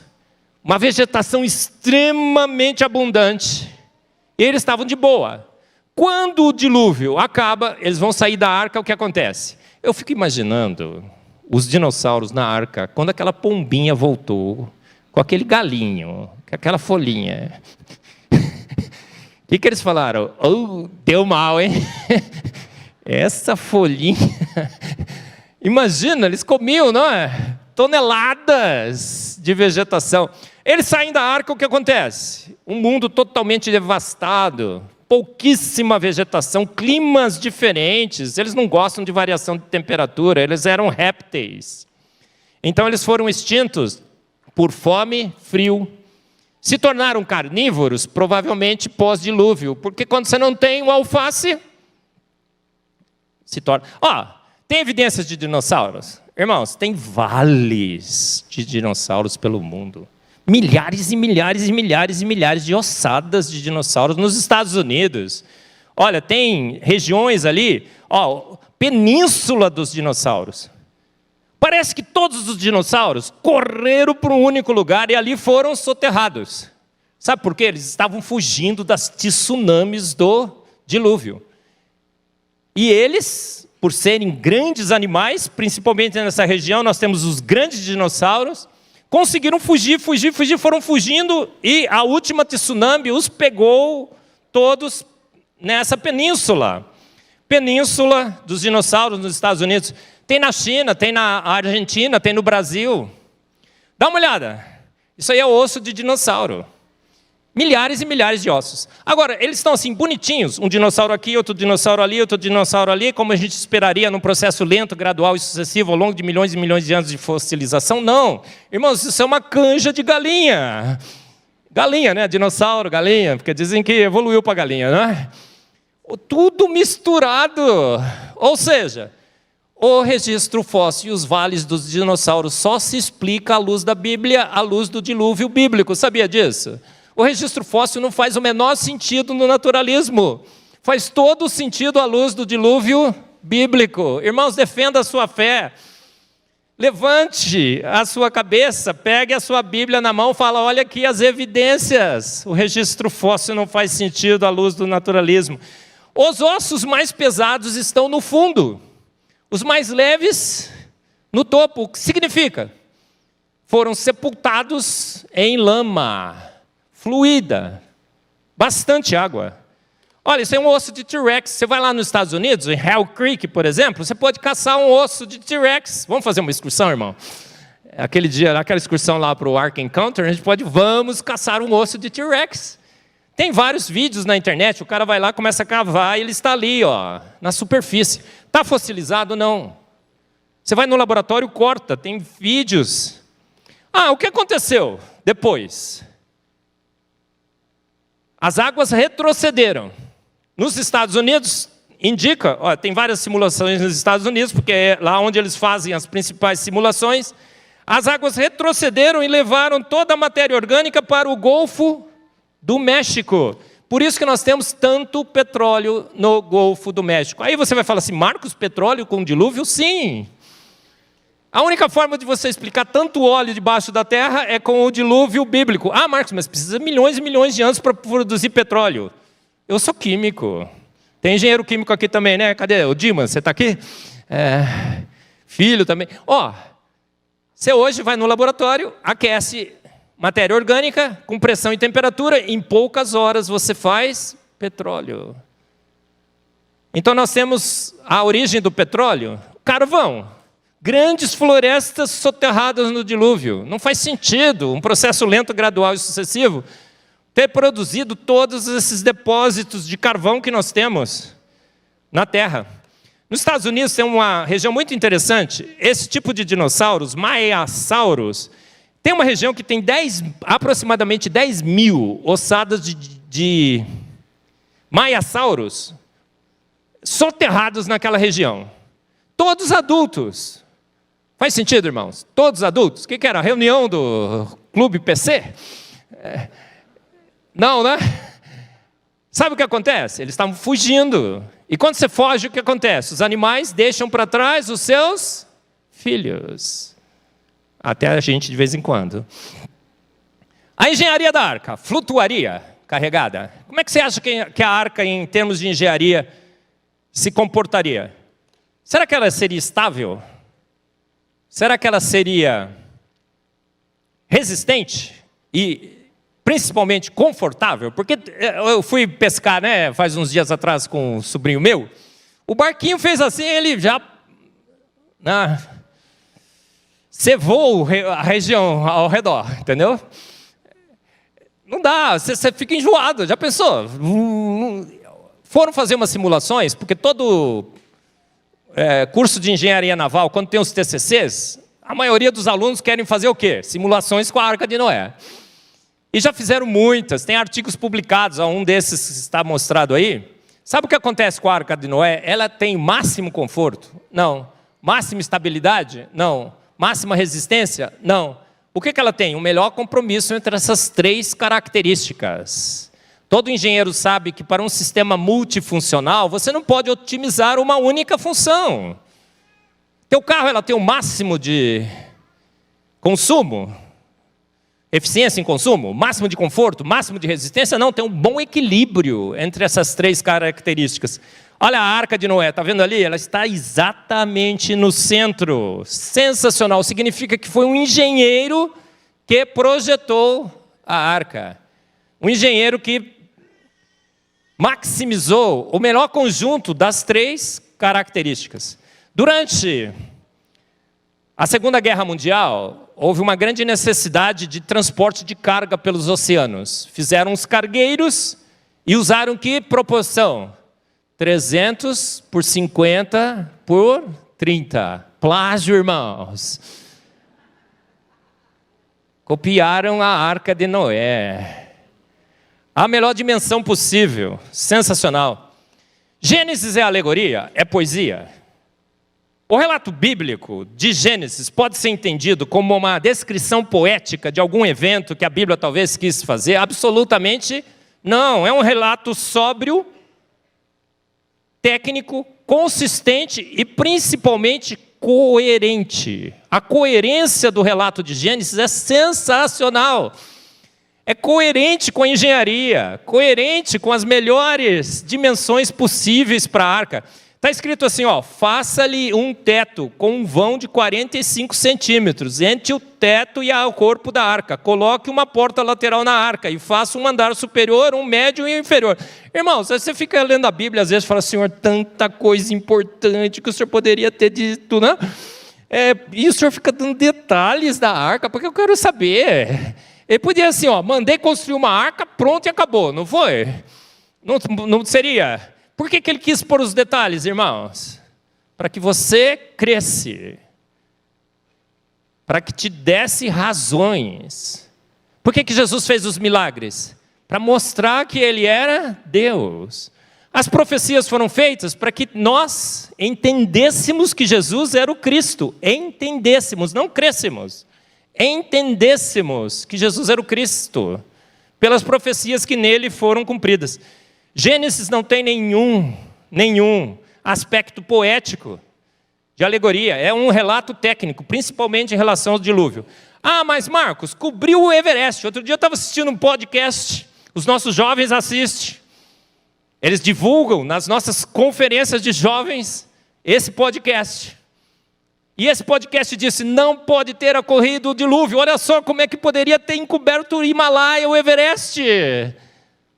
Speaker 1: uma vegetação extremamente abundante, e eles estavam de boa. Quando o dilúvio acaba, eles vão sair da arca, o que acontece? Eu fico imaginando os dinossauros na arca, quando aquela pombinha voltou, com aquele galinho, com aquela folhinha. O que eles falaram? Oh, deu mal, hein? Essa folhinha... Imagina, eles comiam, não é? Toneladas de vegetação. Eles saem da arca, o que acontece? Um mundo totalmente devastado, pouquíssima vegetação, climas diferentes, eles não gostam de variação de temperatura, eles eram répteis. Então eles foram extintos por fome, frio. Se tornaram carnívoros, provavelmente pós-dilúvio, porque quando você não tem o alface, se torna... Tem evidências de dinossauros? Irmãos, tem vales de dinossauros pelo mundo. Milhares e milhares e milhares e milhares de ossadas de dinossauros nos Estados Unidos. Olha, tem regiões ali, península dos dinossauros. Parece que todos os dinossauros correram para um único lugar e ali foram soterrados. Sabe por quê? Eles estavam fugindo das tsunamis do dilúvio. E eles, por serem grandes animais, principalmente nessa região, nós temos os grandes dinossauros, conseguiram fugir, foram fugindo, e a última tsunami os pegou todos nessa península. Península dos dinossauros nos Estados Unidos. Tem na China, tem na Argentina, tem no Brasil. Dá uma olhada. Isso aí é osso de dinossauro. Milhares e milhares de ossos. Agora, eles estão assim, bonitinhos. Um dinossauro aqui, outro dinossauro ali, como a gente esperaria num processo lento, gradual e sucessivo ao longo de milhões e milhões de anos de fossilização. Não. Irmãos, isso é uma canja de galinha. Galinha, né? Dinossauro, galinha, porque dizem que evoluiu para galinha, né? Tudo misturado. Ou seja, o registro fóssil e os vales dos dinossauros só se explica à luz da Bíblia, à luz do dilúvio bíblico. Sabia disso? O registro fóssil não faz o menor sentido no naturalismo. Faz todo o sentido à luz do dilúvio bíblico. Irmãos, defenda a sua fé. Levante a sua cabeça, pegue a sua Bíblia na mão e fala, olha aqui as evidências. O registro fóssil não faz sentido à luz do naturalismo. Os ossos mais pesados estão no fundo. Os mais leves no topo. O que significa? Foram sepultados em lama fluida, bastante água. Olha, isso é um osso de T-Rex. Você vai lá nos Estados Unidos, em Hell Creek, por exemplo, você pode caçar um osso de T-Rex. Vamos fazer uma excursão, irmão? Aquele dia, aquela excursão lá para o Ark Encounter, a gente vamos caçar um osso de T-Rex. Tem vários vídeos na internet, o cara vai lá, começa a cavar e ele está ali, na superfície. Está fossilizado? Não. Você vai no laboratório, corta, tem vídeos. O que aconteceu depois? As águas retrocederam. Nos Estados Unidos, indica, tem várias simulações nos Estados Unidos, porque é lá onde eles fazem as principais simulações. As águas retrocederam e levaram toda a matéria orgânica para o Golfo do México. Por isso que nós temos tanto petróleo no Golfo do México. Aí você vai falar assim, Marcos, petróleo com dilúvio? Sim. A única forma de você explicar tanto óleo debaixo da terra é com o dilúvio bíblico. Marcos, mas precisa milhões e milhões de anos para produzir petróleo. Eu sou químico. Tem engenheiro químico aqui também, né? Cadê? O Dimas, você está aqui? Filho também. Você hoje vai no laboratório, aquece matéria orgânica com pressão e temperatura, em poucas horas você faz petróleo. Então nós temos a origem do petróleo, carvão. Grandes florestas soterradas no dilúvio. Não faz sentido um processo lento, gradual e sucessivo ter produzido todos esses depósitos de carvão que nós temos na Terra. Nos Estados Unidos tem uma região muito interessante. Esse tipo de dinossauros, Maiasaurus, tem uma região que tem aproximadamente 10 mil ossadas de Maiasaurus soterrados naquela região. Todos adultos. Faz sentido, irmãos? Todos adultos. O que era? A reunião do Clube PC? Não, né? Sabe o que acontece? Eles estavam fugindo. E quando você foge, o que acontece? Os animais deixam para trás os seus filhos. Até a gente de vez em quando. A engenharia da arca flutuaria carregada. Como é que você acha que a arca, em termos de engenharia, se comportaria? Será que ela seria estável? Será que ela seria resistente e principalmente confortável? Porque eu fui pescar, né, faz uns dias atrás com um sobrinho meu. O barquinho fez assim, ele já cevou a região ao redor, entendeu? Não dá, você fica enjoado, já pensou? Foram fazer umas simulações, porque todo curso de engenharia naval, quando tem os TCCs, a maioria dos alunos querem fazer o quê? Simulações com a Arca de Noé. E já fizeram muitas, tem artigos publicados, um desses está mostrado aí. Sabe o que acontece com a Arca de Noé? Ela tem máximo conforto? Não. Máxima estabilidade? Não. Máxima resistência? Não. O que ela tem? O melhor compromisso entre essas três características. Todo engenheiro sabe que para um sistema multifuncional, você não pode otimizar uma única função. Teu carro ela tem o máximo de consumo, eficiência em consumo, máximo de conforto, máximo de resistência? Não, tem um bom equilíbrio entre essas três características. Olha a Arca de Noé, está vendo ali? Ela está exatamente no centro. Sensacional, significa que foi um engenheiro que projetou a arca. Um engenheiro que maximizou o melhor conjunto das três características. Durante a Segunda Guerra Mundial, houve uma grande necessidade de transporte de carga pelos oceanos. Fizeram os cargueiros e usaram que proporção? 300 por 50 por 30. Plágio, irmãos. Copiaram a Arca de Noé. A melhor dimensão possível. Sensacional. Gênesis é alegoria? É poesia? O relato bíblico de Gênesis pode ser entendido como uma descrição poética de algum evento que a Bíblia talvez quis fazer? Absolutamente não. É um relato sóbrio, técnico, consistente e principalmente coerente. A coerência do relato de Gênesis é sensacional. É coerente com a engenharia, coerente com as melhores dimensões possíveis para a arca. Está escrito assim, ó, faça-lhe um teto com um vão de 45 centímetros, entre o teto e o corpo da arca. Coloque uma porta lateral na arca e faça um andar superior, um médio e um inferior. Irmãos, você fica lendo a Bíblia, às vezes fala, Senhor, tanta coisa importante que o Senhor poderia ter dito, né? E o Senhor fica dando detalhes da arca, porque eu quero saber. Ele podia assim, ó, mandei construir uma arca, pronto e acabou, não foi? Não seria... Por que ele quis pôr os detalhes, irmãos? Para que você cresce. Para que te desse razões. Por que Jesus fez os milagres? Para mostrar que ele era Deus. As profecias foram feitas para que nós entendêssemos que Jesus era o Cristo. Entendêssemos, não crescemos. Entendêssemos que Jesus era o Cristo. Pelas profecias que nele foram cumpridas. Gênesis não tem nenhum aspecto poético de alegoria. É um relato técnico, principalmente em relação ao dilúvio. Ah, mas Marcos, cobriu o Everest. Outro dia eu estava assistindo um podcast, os nossos jovens assistem. Eles divulgam nas nossas conferências de jovens esse podcast. E esse podcast disse, não pode ter ocorrido o dilúvio. Olha só como é que poderia ter encoberto o Himalaia, o Everest.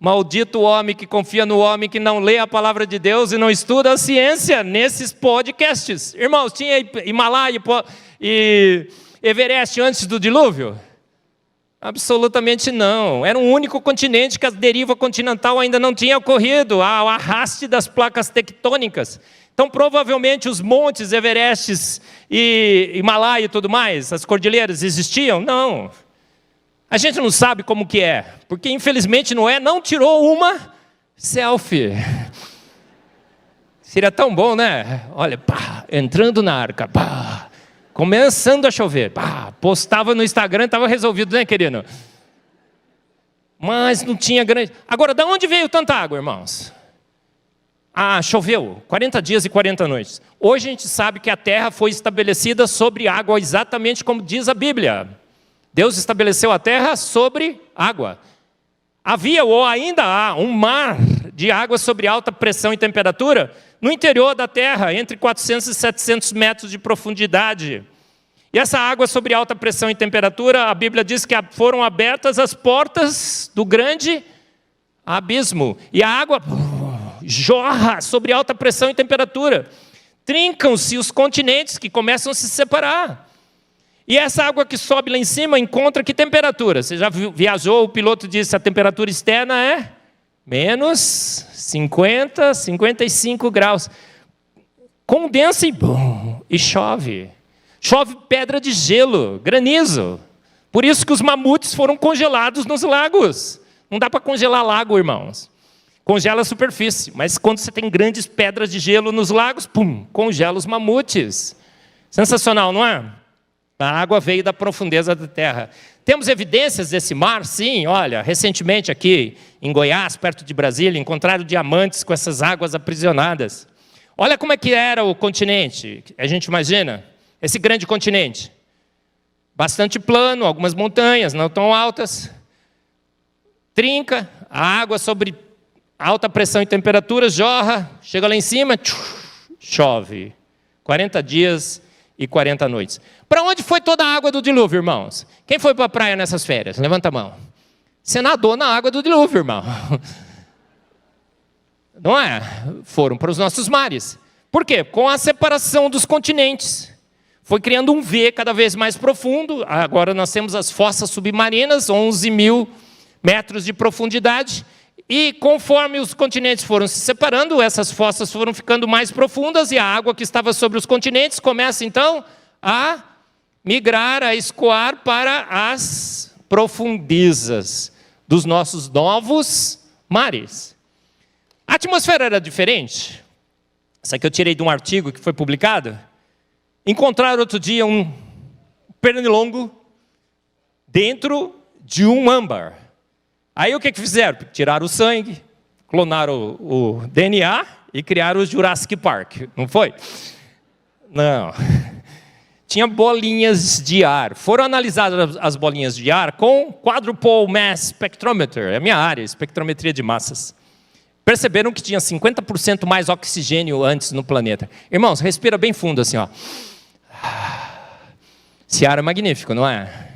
Speaker 1: Maldito o homem que confia no homem que não lê a palavra de Deus e não estuda a ciência nesses podcasts. Irmãos, tinha Himalaia e Everest antes do dilúvio? Absolutamente não. Era um único continente que a deriva continental ainda não tinha ocorrido, o arraste das placas tectônicas. Então, provavelmente, os montes, Everestes e Himalaia e tudo mais, as cordilheiras existiam? Não. A gente não sabe como que é, porque, infelizmente, Noé não tirou uma selfie. Seria tão bom, né? Olha, pá, entrando na arca, pá, começando a chover, pá, postava no Instagram, estava resolvido, né, querido? Mas não tinha grande... Agora, de onde veio tanta água, irmãos? Ah, choveu, 40 dias e 40 noites. Hoje a gente sabe que a terra foi estabelecida sobre água, exatamente como diz a Bíblia. Deus estabeleceu a terra sobre água. Havia ou ainda há um mar de água sobre alta pressão e temperatura no interior da terra, entre 400 e 700 metros de profundidade. E essa água sobre alta pressão e temperatura, a Bíblia diz que foram abertas as portas do grande abismo. E a água jorra sobre alta pressão e temperatura. Trincam-se os continentes que começam a se separar. E essa água que sobe lá em cima encontra que temperatura? Você já viajou, o piloto disse, a temperatura externa é menos 50, 55 graus. Condensa e chove. Chove pedra de gelo, granizo. Por isso que os mamutes foram congelados nos lagos. Não dá para congelar lago, irmãos. Congela a superfície, mas quando você tem grandes pedras de gelo nos lagos, pum, congela os mamutes. Sensacional, não é? A água veio da profundeza da terra. Temos evidências desse mar? Sim, olha, recentemente aqui em Goiás, perto de Brasília, encontraram diamantes com essas águas aprisionadas. Olha como é que era o continente, a gente imagina, esse grande continente. Bastante plano, algumas montanhas, não tão altas. Trinca, a água sobre alta pressão e temperatura jorra, chega lá em cima, chove. 40 dias e 40 noites. Para onde foi toda a água do dilúvio, irmãos? Quem foi para a praia nessas férias? Levanta a mão. Você nadou na água do dilúvio, irmão. Não é? Foram para os nossos mares. Por quê? Com a separação dos continentes. Foi criando um V cada vez mais profundo. Agora nós temos as fossas submarinas, 11 mil metros de profundidade. E conforme os continentes foram se separando, essas fossas foram ficando mais profundas e a água que estava sobre os continentes começa então a migrar, a escoar para as profundezas dos nossos novos mares. A atmosfera era diferente. Isso aqui eu tirei de um artigo que foi publicado. Encontraram outro dia um pernilongo dentro de um âmbar. Aí o que fizeram? Tiraram o sangue, clonaram o DNA e criaram o Jurassic Park, não foi? Não. Tinha bolinhas de ar. Foram analisadas as bolinhas de ar com Quadrupole Mass Spectrometer, é a minha área, espectrometria de massas. Perceberam que tinha 50% mais oxigênio antes no planeta. Irmãos, respira bem fundo assim, ó. Esse ar é magnífico, não é?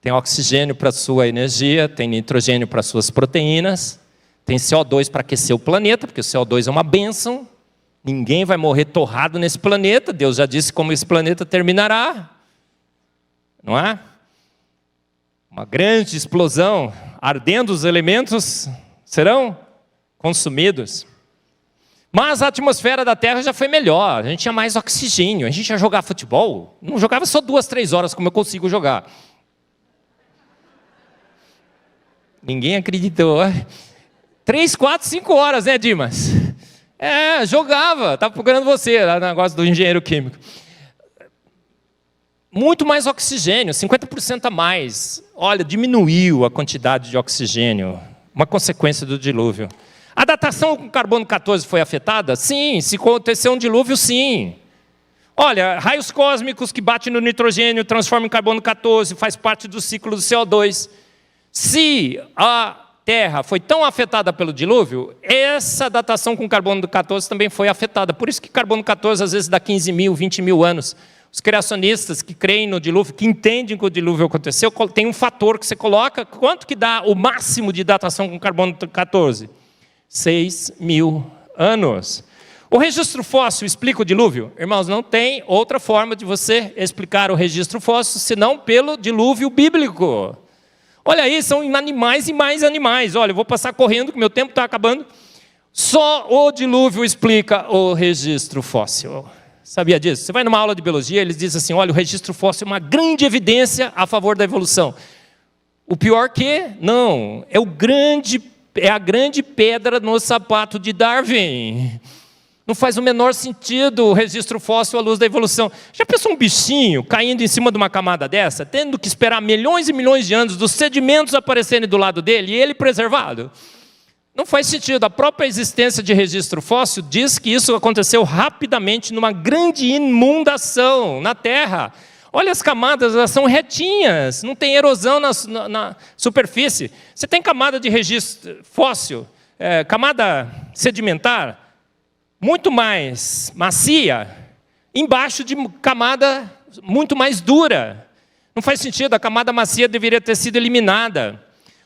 Speaker 1: Tem oxigênio para a sua energia, tem nitrogênio para as suas proteínas, tem CO2 para aquecer o planeta, porque o CO2 é uma bênção. Ninguém vai morrer torrado nesse planeta. Deus já disse como esse planeta terminará. Não é? Uma grande explosão, ardendo os elementos serão consumidos. Mas a atmosfera da Terra já foi melhor, a gente tinha mais oxigênio, a gente ia jogar futebol, não jogava só 2, 3 horas como eu consigo jogar. Ninguém acreditou. 3, 4, 5 horas, né, Dimas? Jogava. Estava procurando você, lá no negócio do engenheiro químico. Muito mais oxigênio, 50% a mais. Olha, diminuiu a quantidade de oxigênio. Uma consequência do dilúvio. A datação com carbono 14 foi afetada? Sim. Se aconteceu um dilúvio, sim. Olha, raios cósmicos que batem no nitrogênio, transformam em carbono 14, faz parte do ciclo do CO2. Se a Terra foi tão afetada pelo dilúvio, essa datação com carbono 14 também foi afetada. Por isso que carbono 14 às vezes dá 15 mil, 20 mil anos. Os criacionistas que creem no dilúvio, que entendem que o dilúvio aconteceu, tem um fator que você coloca, quanto que dá o máximo de datação com carbono 14? 6 mil anos. O registro fóssil explica o dilúvio? Irmãos, não tem outra forma de você explicar o registro fóssil, senão pelo dilúvio bíblico. Olha aí, são animais e mais animais. Olha, eu vou passar correndo, que meu tempo está acabando. Só o dilúvio explica o registro fóssil. Sabia disso? Você vai numa aula de biologia, eles dizem assim, olha, o registro fóssil é uma grande evidência a favor da evolução. O pior que, não, é a grande pedra no sapato de Darwin. Não faz o menor sentido o registro fóssil à luz da evolução. Já pensou um bichinho caindo em cima de uma camada dessa, tendo que esperar milhões e milhões de anos dos sedimentos aparecerem do lado dele e ele preservado? Não faz sentido. A própria existência de registro fóssil diz que isso aconteceu rapidamente numa grande inundação na Terra. Olha as camadas, elas são retinhas, não tem erosão na superfície. Você tem camada de registro fóssil, camada sedimentar, muito mais macia, embaixo de camada muito mais dura. Não faz sentido, a camada macia deveria ter sido eliminada.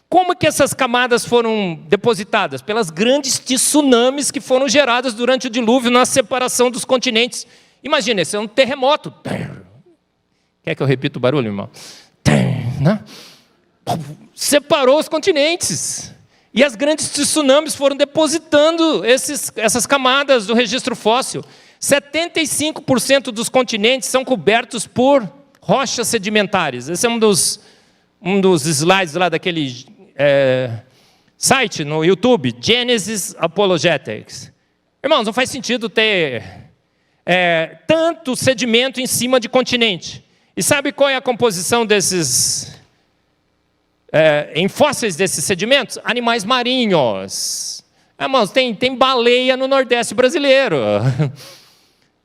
Speaker 1: Como que essas camadas foram depositadas? Pelas grandes tsunamis que foram geradas durante o dilúvio na separação dos continentes. Imagina, esse é um terremoto. Quer que eu repita o barulho, irmão? Separou os continentes. E as grandes tsunamis foram depositando essas camadas do registro fóssil. 75% dos continentes são cobertos por rochas sedimentares. Esse é um dos slides lá daquele site no YouTube, Genesis Apologetics. Irmãos, não faz sentido ter tanto sedimento em cima de continente. E sabe qual é a composição desses, em fósseis desses sedimentos? Animais marinhos. Irmãos, tem baleia no Nordeste brasileiro.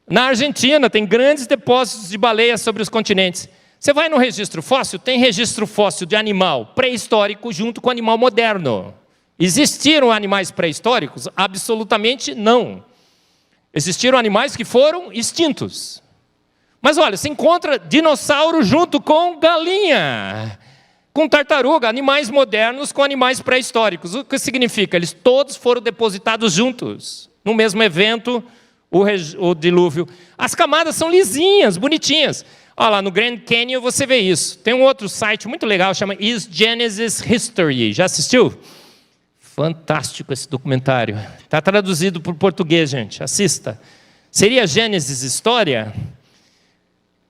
Speaker 1: Na Argentina, tem grandes depósitos de baleia sobre os continentes. Você vai no registro fóssil, tem registro fóssil de animal pré-histórico junto com animal moderno. Existiram animais pré-históricos? Absolutamente não. Existiram animais que foram extintos. Mas olha, você encontra dinossauro junto com galinha, com tartaruga, animais modernos com animais pré-históricos. O que significa? Eles todos foram depositados juntos, no mesmo evento, o dilúvio. As camadas são lisinhas, bonitinhas. Olha lá, no Grand Canyon você vê isso. Tem um outro site muito legal, chama Is Genesis History. Já assistiu? Fantástico esse documentário. Está traduzido para o português, gente. Assista. Seria Gênesis História?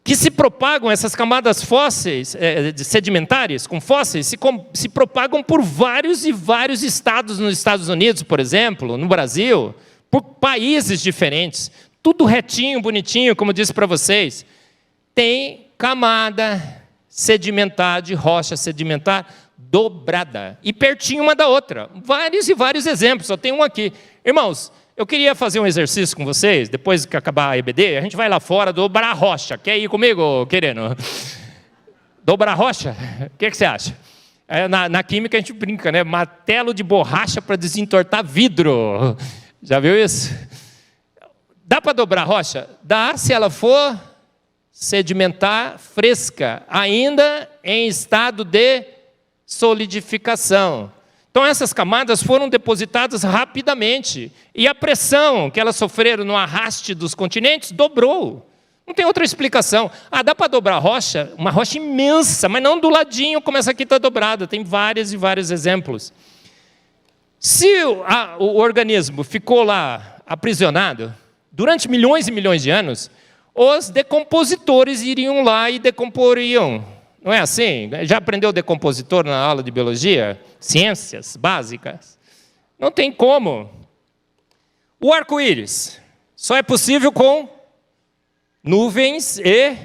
Speaker 1: Que se propagam essas camadas fósseis, sedimentares, com fósseis, se propagam por vários e vários estados nos Estados Unidos, por exemplo, no Brasil, por países diferentes. Tudo retinho, bonitinho, como eu disse para vocês. Tem camada sedimentar, de rocha sedimentar, dobrada. E pertinho uma da outra. Vários e vários exemplos, só tem um aqui. Irmãos, eu queria fazer um exercício com vocês, depois que acabar a EBD, a gente vai lá fora dobrar a rocha. Quer ir comigo, querendo? Dobrar a rocha? O que você acha? Na química a gente brinca, né? Martelo de borracha para desentortar vidro. Já viu isso? Dá para dobrar a rocha? Dá, se ela for sedimentar fresca, ainda em estado de solidificação. Então essas camadas foram depositadas rapidamente e a pressão que elas sofreram no arraste dos continentes dobrou. Não tem outra explicação. Dá para dobrar a rocha? Uma rocha imensa, mas não do ladinho como essa aqui está dobrada. Tem vários e vários exemplos. Se o organismo ficou lá aprisionado durante milhões e milhões de anos, os decompositores iriam lá e decomporiam. Não é assim? Já aprendeu decompositor na aula de biologia? Ciências básicas? Não tem como. O arco-íris só é possível com nuvens e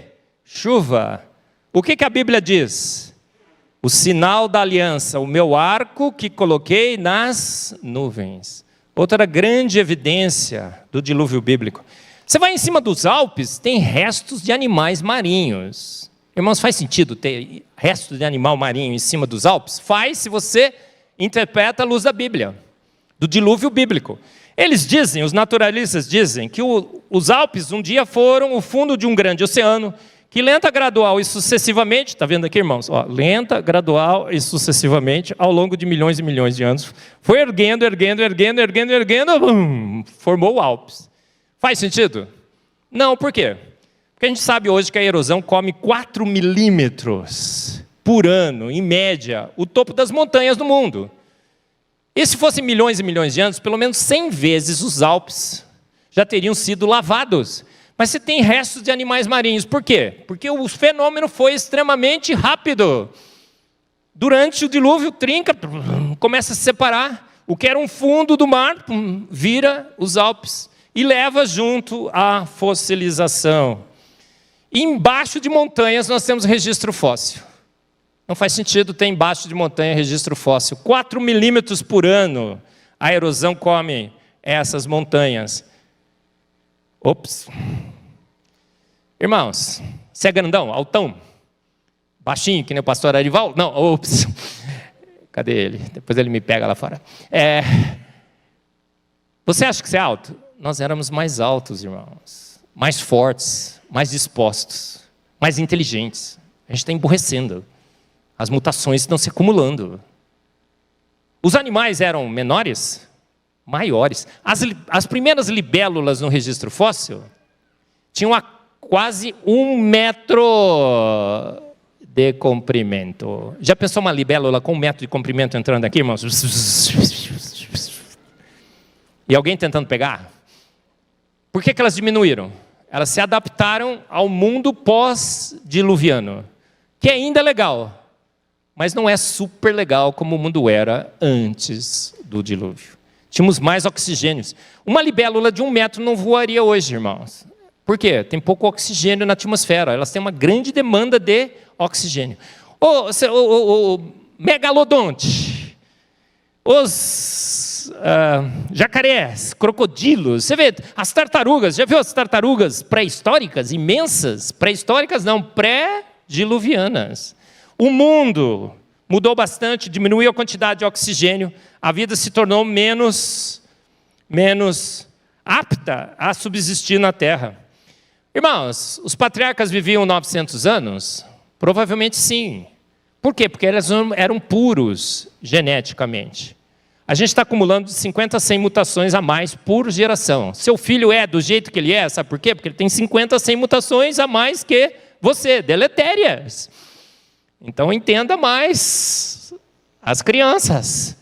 Speaker 1: chuva. O que a Bíblia diz? O sinal da aliança, o meu arco que coloquei nas nuvens. Outra grande evidência do dilúvio bíblico. Você vai em cima dos Alpes, tem restos de animais marinhos. Irmãos, faz sentido ter restos de animal marinho em cima dos Alpes? Faz, se você interpreta a luz da Bíblia, do dilúvio bíblico. Eles dizem, os naturalistas dizem, que os Alpes um dia foram o fundo de um grande oceano, que lenta, gradual e sucessivamente, está vendo aqui, irmãos? Lenta, gradual e sucessivamente, ao longo de milhões e milhões de anos, foi erguendo, formou Alpes. Faz sentido? Não, por quê? Porque a gente sabe hoje que a erosão come 4 milímetros por ano, em média, o topo das montanhas do mundo. E se fossem milhões e milhões de anos, pelo menos 100 vezes os Alpes já teriam sido lavados. Mas você tem restos de animais marinhos. Por quê? Porque o fenômeno foi extremamente rápido. Durante o dilúvio, trinca, começa a se separar. O que era um fundo do mar, vira os Alpes. E leva junto a fossilização. E embaixo de montanhas nós temos registro fóssil. Não faz sentido ter embaixo de montanha registro fóssil. 4 milímetros por ano a erosão come essas montanhas. Ops. Irmãos, você é grandão, altão? Baixinho, que nem o pastor Arival? Não, ops. Cadê ele? Depois ele me pega lá fora. Você acha que você é alto? Nós éramos mais altos, irmãos. Mais fortes, mais dispostos, mais inteligentes. A gente está emburrecendo. As mutações estão se acumulando. Os animais eram menores? Maiores. As primeiras libélulas no registro fóssil tinham quase 1 metro de comprimento. Já pensou uma libélula com 1 metro de comprimento entrando aqui, irmãos? E alguém tentando pegar? Por que elas diminuíram? Elas se adaptaram ao mundo pós-diluviano, que ainda é legal, mas não é super legal como o mundo era antes do dilúvio. Tínhamos mais oxigênios. Uma libélula de 1 metro não voaria hoje, irmãos. Por quê? Tem pouco oxigênio na atmosfera. Elas têm uma grande demanda de oxigênio. O megalodonte, os jacarés, crocodilos, você vê, as tartarugas, já viu as tartarugas pré-históricas, imensas? Pré-históricas não, pré-diluvianas. O mundo mudou bastante, diminuiu a quantidade de oxigênio, a vida se tornou menos apta a subsistir na Terra. Irmãos, os patriarcas viviam 900 anos? Provavelmente sim. Por quê? Porque eles eram puros geneticamente. A gente está acumulando de 50 a 100 mutações a mais por geração. Seu filho é do jeito que ele é, sabe por quê? Porque ele tem 50 a 100 mutações a mais que você, deletérias. Então entenda mais as crianças.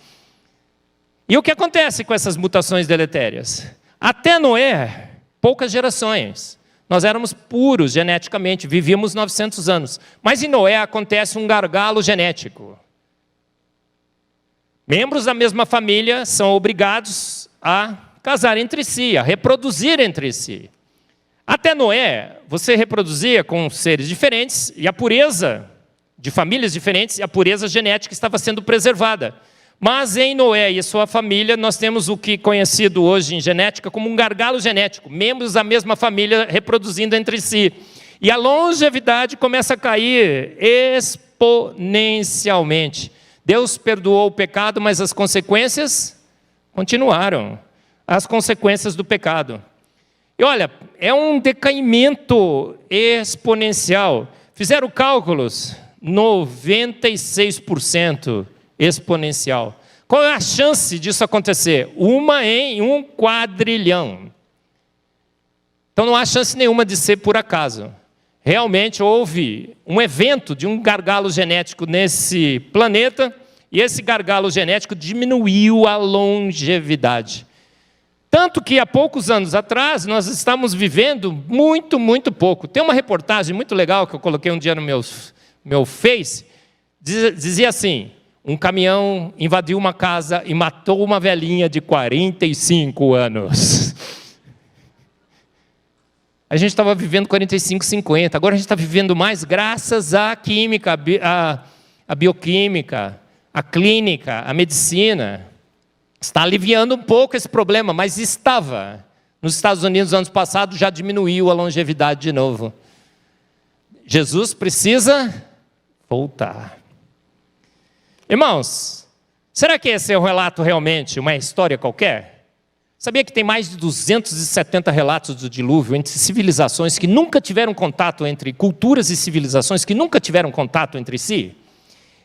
Speaker 1: E o que acontece com essas mutações deletérias? Até Noé, poucas gerações. Nós éramos puros geneticamente, vivíamos 900 anos. Mas em Noé acontece um gargalo genético. Membros da mesma família são obrigados a casar entre si, a reproduzir entre si. Até Noé, você reproduzia com seres diferentes e a pureza de famílias diferentes, e a pureza genética estava sendo preservada. Mas em Noé e sua família, nós temos o que é conhecido hoje em genética como um gargalo genético, membros da mesma família reproduzindo entre si. E a longevidade começa a cair exponencialmente. Deus perdoou o pecado, mas as consequências continuaram. As consequências do pecado. E olha, é um decaimento exponencial. Fizeram cálculos, 96% exponencial. Qual é a chance disso acontecer? 1 em 1 quadrilhão. Então não há chance nenhuma de ser por acaso. Realmente houve um evento de um gargalo genético nesse planeta, e esse gargalo genético diminuiu a longevidade. Tanto que há poucos anos atrás, nós estamos vivendo muito pouco. Tem uma reportagem muito legal que eu coloquei um dia no meu Face, dizia assim: um caminhão invadiu uma casa e matou uma velhinha de 45 anos. A gente estava vivendo 45, 50. Agora a gente está vivendo mais graças à química, à bioquímica, à clínica, à medicina. Está aliviando um pouco esse problema, mas estava. Nos Estados Unidos, anos passados, já diminuiu a longevidade de novo. Jesus precisa voltar. Irmãos, será que esse é um relato realmente, uma história qualquer? Sabia que tem mais de 270 relatos do dilúvio entre civilizações que nunca tiveram contato, entre culturas e civilizações que nunca tiveram contato entre si?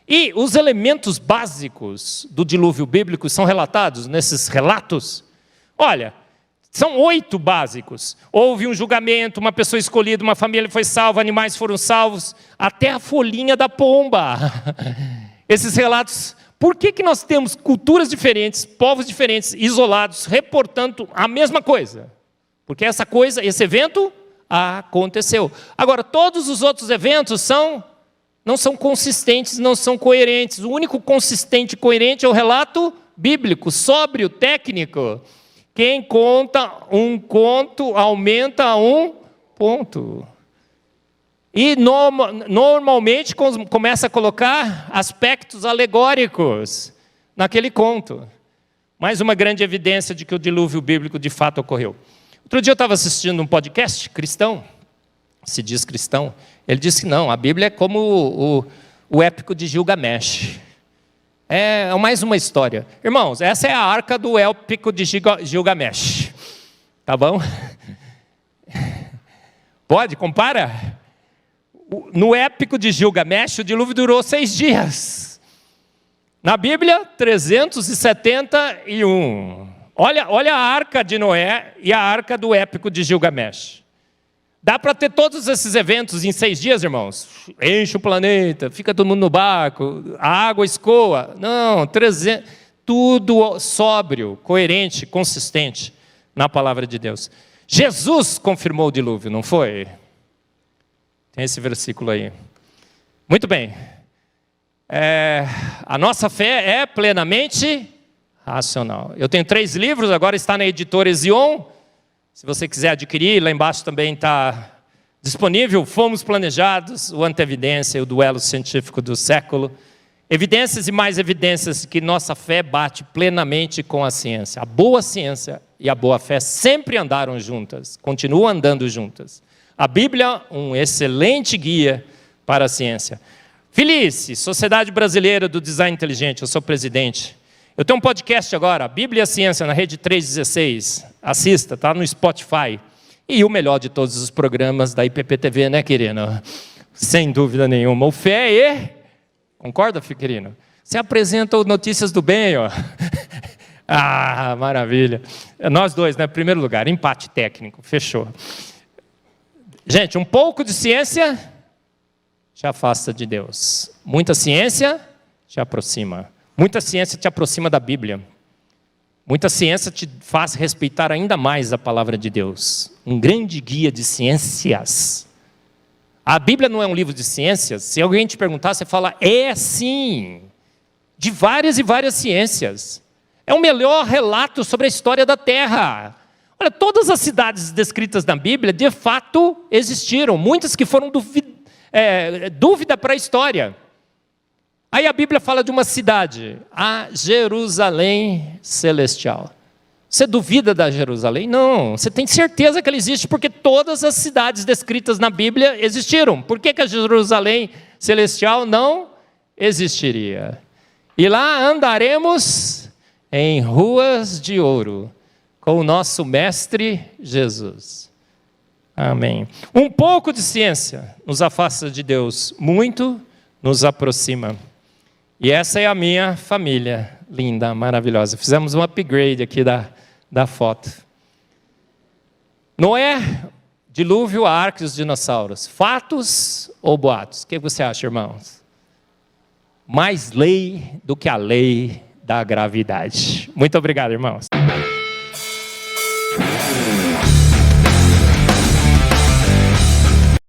Speaker 1: E os elementos básicos do dilúvio bíblico são relatados nesses relatos? Olha, são 8 básicos. Houve um julgamento, uma pessoa escolhida, uma família foi salva, animais foram salvos, até a folhinha da pomba. Esses relatos Por que nós temos culturas diferentes, povos diferentes, isolados, reportando a mesma coisa? Porque esse evento aconteceu. Agora, todos os outros eventos não são consistentes, não são coerentes. O único consistente e coerente é o relato bíblico, sóbrio, técnico. Quem conta um conto aumenta um ponto. E normalmente começa a colocar aspectos alegóricos naquele conto. Mais uma grande evidência de que o dilúvio bíblico de fato ocorreu. Outro dia eu estava assistindo um podcast cristão, se diz cristão, ele disse que não, a Bíblia é como o épico de Gilgamesh. É mais uma história. Irmãos, essa é a arca do épico de Gilgamesh. Tá bom? Pode, compara? No épico de Gilgamesh, o dilúvio durou 6 dias. Na Bíblia, 371. Olha a arca de Noé e a arca do épico de Gilgamesh. Dá para ter todos esses eventos em 6 dias, irmãos? Enche o planeta, fica todo mundo no barco, a água escoa. Não, 300, tudo sóbrio, coerente, consistente na palavra de Deus. Jesus confirmou o dilúvio, não foi? Tem esse versículo aí. Muito bem. A nossa fé é plenamente racional. Eu tenho 3 livros, agora está na editora Ezion. Se você quiser adquirir, lá embaixo também está disponível. Fomos Planejados, o Anteevidência e o Duelo Científico do Século. Evidências e mais evidências que nossa fé bate plenamente com a ciência. A boa ciência e a boa fé sempre andaram juntas, continuam andando juntas. A Bíblia, um excelente guia para a ciência. Felice, Sociedade Brasileira do Design Inteligente, eu sou presidente. Eu tenho um podcast agora, Bíblia e a Ciência, na Rede 316. Assista, está no Spotify. E o melhor de todos os programas da IPP-TV, né, querido? Sem dúvida nenhuma. O Fé e... Concorda, querido? Você apresenta o Notícias do Bem, ó. Ah, maravilha. Nós dois, né? Primeiro lugar, empate técnico, fechou. Gente, um pouco de ciência te afasta de Deus. Muita ciência te aproxima. Muita ciência te aproxima da Bíblia. Muita ciência te faz respeitar ainda mais a palavra de Deus. Um grande guia de ciências. A Bíblia não é um livro de ciências. Se alguém te perguntar, você fala, é sim. De várias e várias ciências. É o melhor relato sobre a história da Terra. Olha, todas as cidades descritas na Bíblia, de fato, existiram. Muitas que foram dúvida para a história. Aí a Bíblia fala de uma cidade, a Jerusalém Celestial. Você duvida da Jerusalém? Não, você tem certeza que ela existe, porque todas as cidades descritas na Bíblia existiram. Por que a Jerusalém Celestial não existiria? E lá andaremos em ruas de ouro, com o nosso Mestre Jesus. Amém. Um pouco de ciência nos afasta de Deus, muito nos aproxima. E essa é a minha família, linda, maravilhosa. Fizemos um upgrade aqui da foto. Noé, dilúvio, a arca e os dinossauros. Fatos ou boatos? O que você acha, irmãos? Mais lei do que a lei da gravidade. Muito obrigado, irmãos.